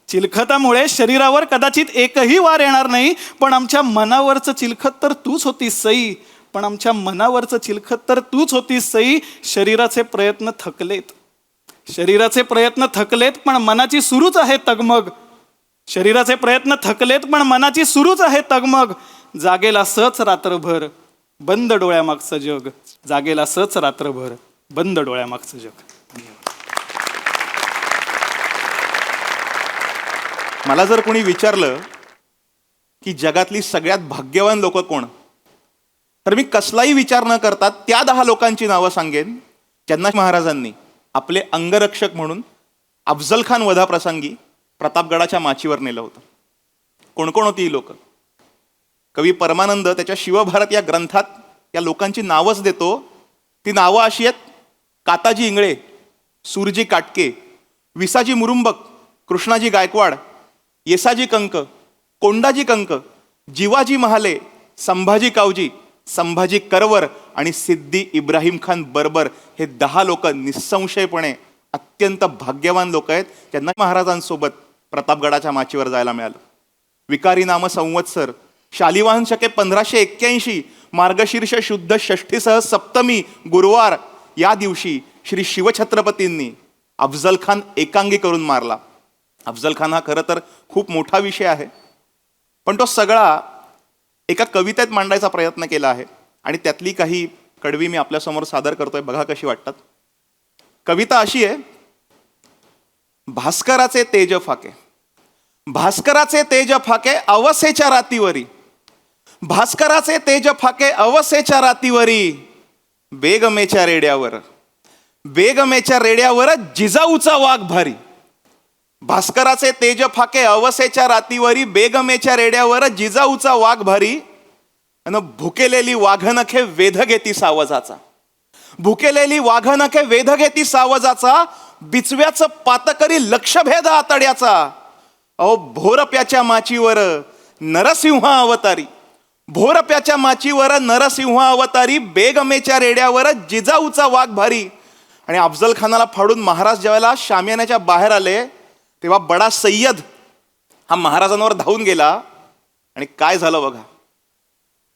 चिलखतामुळे शरीरावर कदाचित एकही वार येणार नाही. पण आमच्या मनावरचं चिलखत तर तूच होतीस सई, पण आमच्या मनावरचं चिलखत तर तूच होतीस सई. शरीराचे प्रयत्न थकलेत, शरीराचे प्रयत्न थकलेत पण मनाची सुरूच आहे तगमग, शरीराचे प्रयत्न थकलेत पण मनाची सुरूच आहे तगमग. जागेल असंच रात्रभर बंद डोळ्यामागचं जग, जागेल असंच रात्रभर बंद डोळ्यामागचं जग. मला जर कोणी विचारलं की जगातली सगळ्यात भाग्यवान लोक कोण, तर मी कसलाही विचार न करता त्या 10 लोकांची नावं सांगेन ज्यांना महाराजांनी आपले अंगरक्षक म्हणून अफजल खान वधाप्रसंगी प्रतापगडाच्या माचीवर नेलं होतं. कोण कोण होती ही लोक? कवी परमानंद त्याच्या शिवभारत या ग्रंथात या लोकांची नावच देतो. ती नावं अशी आहेत: काताजी इंगळे, सूरजी काटके, विसाजी मुरुंबक, कृष्णाजी गायकवाड, येसाजी कंक, कोंडाजी कंक, जिवाजी महाले, संभाजी कावजी, संभाजी करवर आणि सिद्धी इब्राहिम खान बर्बर. हे 10 लोक निसंशयपणे अत्यंत भाग्यवान लोक आहेत ज्यांना महाराजांसोबत प्रतापगडाच्या माचीवर जायला मिळालं. विकारी नाम संवत्सर, शालिवाहन शके 1581, मार्गशीर्ष शुद्ध षष्ठीसह सप्तमी गुरुवार या दिवशी श्री शिवछत्रपतींनी अफजल खान एकांगी करून मारला. अफजल खान हा खरं तर खूप मोठा विषय आहे, पण तो सगळा एका कवितेत मांडायचा प्रयत्न केला आहे आणि त्यातली काही कडवी मी आपल्यासमोर सादर करतोय. बघा कशी वाटतात. कविता अशी आहे: भास्कराचे तेज फाके, भास्कराचे तेज फाके अवसेच्या रातीवरी, भास्कराचे तेज फाके अवसेच्या रातीवरी, बेगमेच्या रेड्यावर, बेगमेच्या रेड्यावर जिजाऊचा वाघ भारी. भास्कराचे तेज फाके अवसेच्या रातीवरी, बेगमेच्या रेड्यावर जिजाऊचा वाघ भारी. आणि भुकेलेली वाघनखे वेध घेती सावजाचा, भुकेलेली वाघनखे वेध घेती सावजाचा, बिचव्याचं पातकरी लक्षभेद आतड्याचा. अहो भोरप्याच्या माचीवर नरसिंह अवतारी, भोरप्याच्या माचीवर नरसिंह अवतारी, बेगमेच्या रेड्यावर जिजाऊचा वाघ भारी. आणि अफजल खानाला फाडून महाराज ज्यावेळेला शामियान्याच्या बाहेर आले तेव्हा बडा सय्यद हा महाराजांवर धावून गेला आणि काय झालं बघा.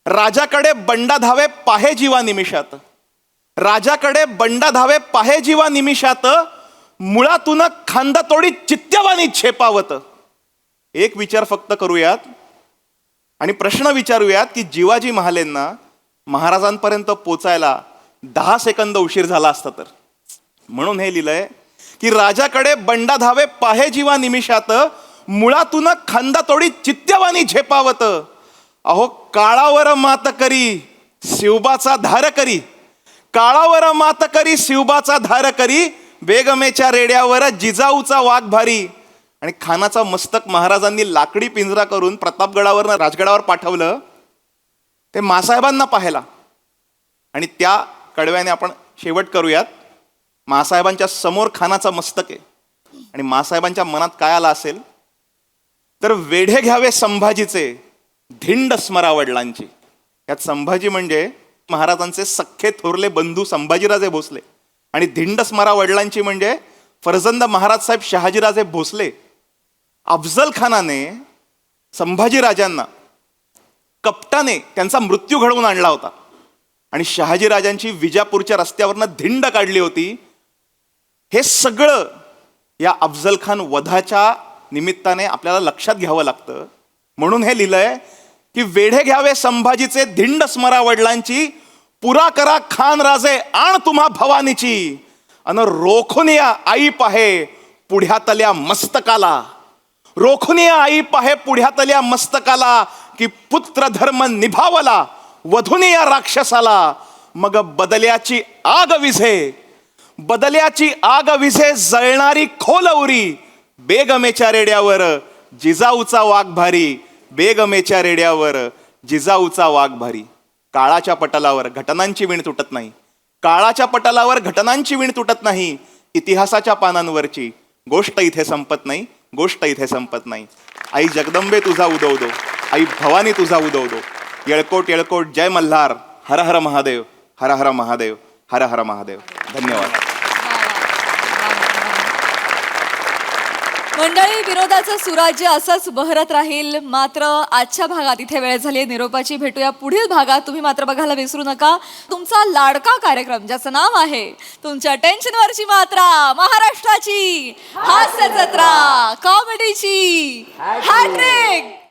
राजाकडे बंडा धावे पाहे जीवा निमिषात, राजाकडे बंडा धावे पाहे जीवा निमिषात, मुळातून खांदा तोडी चित्त्यवानी छेपावत. एक विचार फक्त करूयात आणि प्रश्न विचारूयात की जिवाजी महालेंना महाराजांपर्यंत पोचायला 10 सेकंद उशीर झाला असता तर. म्हणून हे लिहिलंय की राजाकडे बंडा धावे पाहे जीवा निमिषात, मुळातून खांदा तोडी चित्त्यवानी झेपावत. अहो काळावर मात करी शिवबाचा धार करी, काळावर मात करी शिवबाचा धार करी, बेगमेच्या रेड्यावर जिजाऊचा वाघ भारी. आणि खानाचा मस्तक महाराजांनी लाकडी पिंजरा करून प्रतापगडावर राजगडावर पाठवलं ते मासाहेबांना पाहायला. आणि त्या कडव्याने आपण शेवट करूयात. मासाहेबांच्या समोर खानाचा मस्तक आहे आणि मासाहेबांच्या मनात काय आलं असेल तर वेढे घ्यावे संभाजीचे धिंड स्मरा वडिलांची. यात संभाजी म्हणजे महाराजांचे सख्खे थोरले बंधू संभाजीराजे भोसले आणि धिंड स्मरा वडिलांची म्हणजे फर्जंद महाराज साहेब शहाजीराजे भोसले. अफजल खानाने संभाजीराजांना कपटाने त्यांचा मृत्यू घडवून आणला होता आणि शहाजीराजांची विजापूरच्या रस्त्यावरनं धिंड काढली होती. हे सगळं या अफजल खान वधाच्या निमित्ताने आपल्याला लक्षात घ्यावं लागतं. म्हणून हे लिहिलंय की वेढे घ्यावे संभाजीचे धिंड स्मरा वडिलांची, पुरा करा खान राजे आण तुम्हा भवानीची, अन रोखून या आई पाहे पुढ्यातल्या मस्तकाला, रोखून या आई पाहे पुढ्यातल्या मस्तकाला, की पुत्र धर्म निभावला वधून या राक्षसाला. मग बदल्याची आग विझे, बदल्याची आग विझे जळणारी खोलवरी, बेगमेच्या रेड्यावर जिजाऊचा वाघ भारी, बेगमेच्या रेड्यावर जिजाऊचा वाघ भारी. काळाच्या पटलावर घटनांची वीण तुटत नाही, काळाच्या पटलावर घटनांची वीण तुटत नाही. इतिहासाच्या पानांवरची गोष्ट इथे संपत नाही, गोष्ट इथे संपत नाही. आई जगदंबे तुझा उदवदो, आई भवानी तुझा उदवदो. येळकोट येळकोट जय मल्हार, हर हर महादेव, हर हर महादेव, हर हर महादेव. धन्यवाद. मंडळी, विरोधाचं सुराज्य असंच बहरत राहील. मात्र आजच्या भागात इथे वेळ झाली निरोपाची. भेटूया पुढील भागात. तुम्ही मात्र बघायला विसरू नका तुमचा लाडका कार्यक्रम ज्याचं नाव आहे तुमच्या टेन्शनवरची मात्रा, महाराष्ट्राची हास्य जत्रा, कॉमेडीची हॅट्रिक.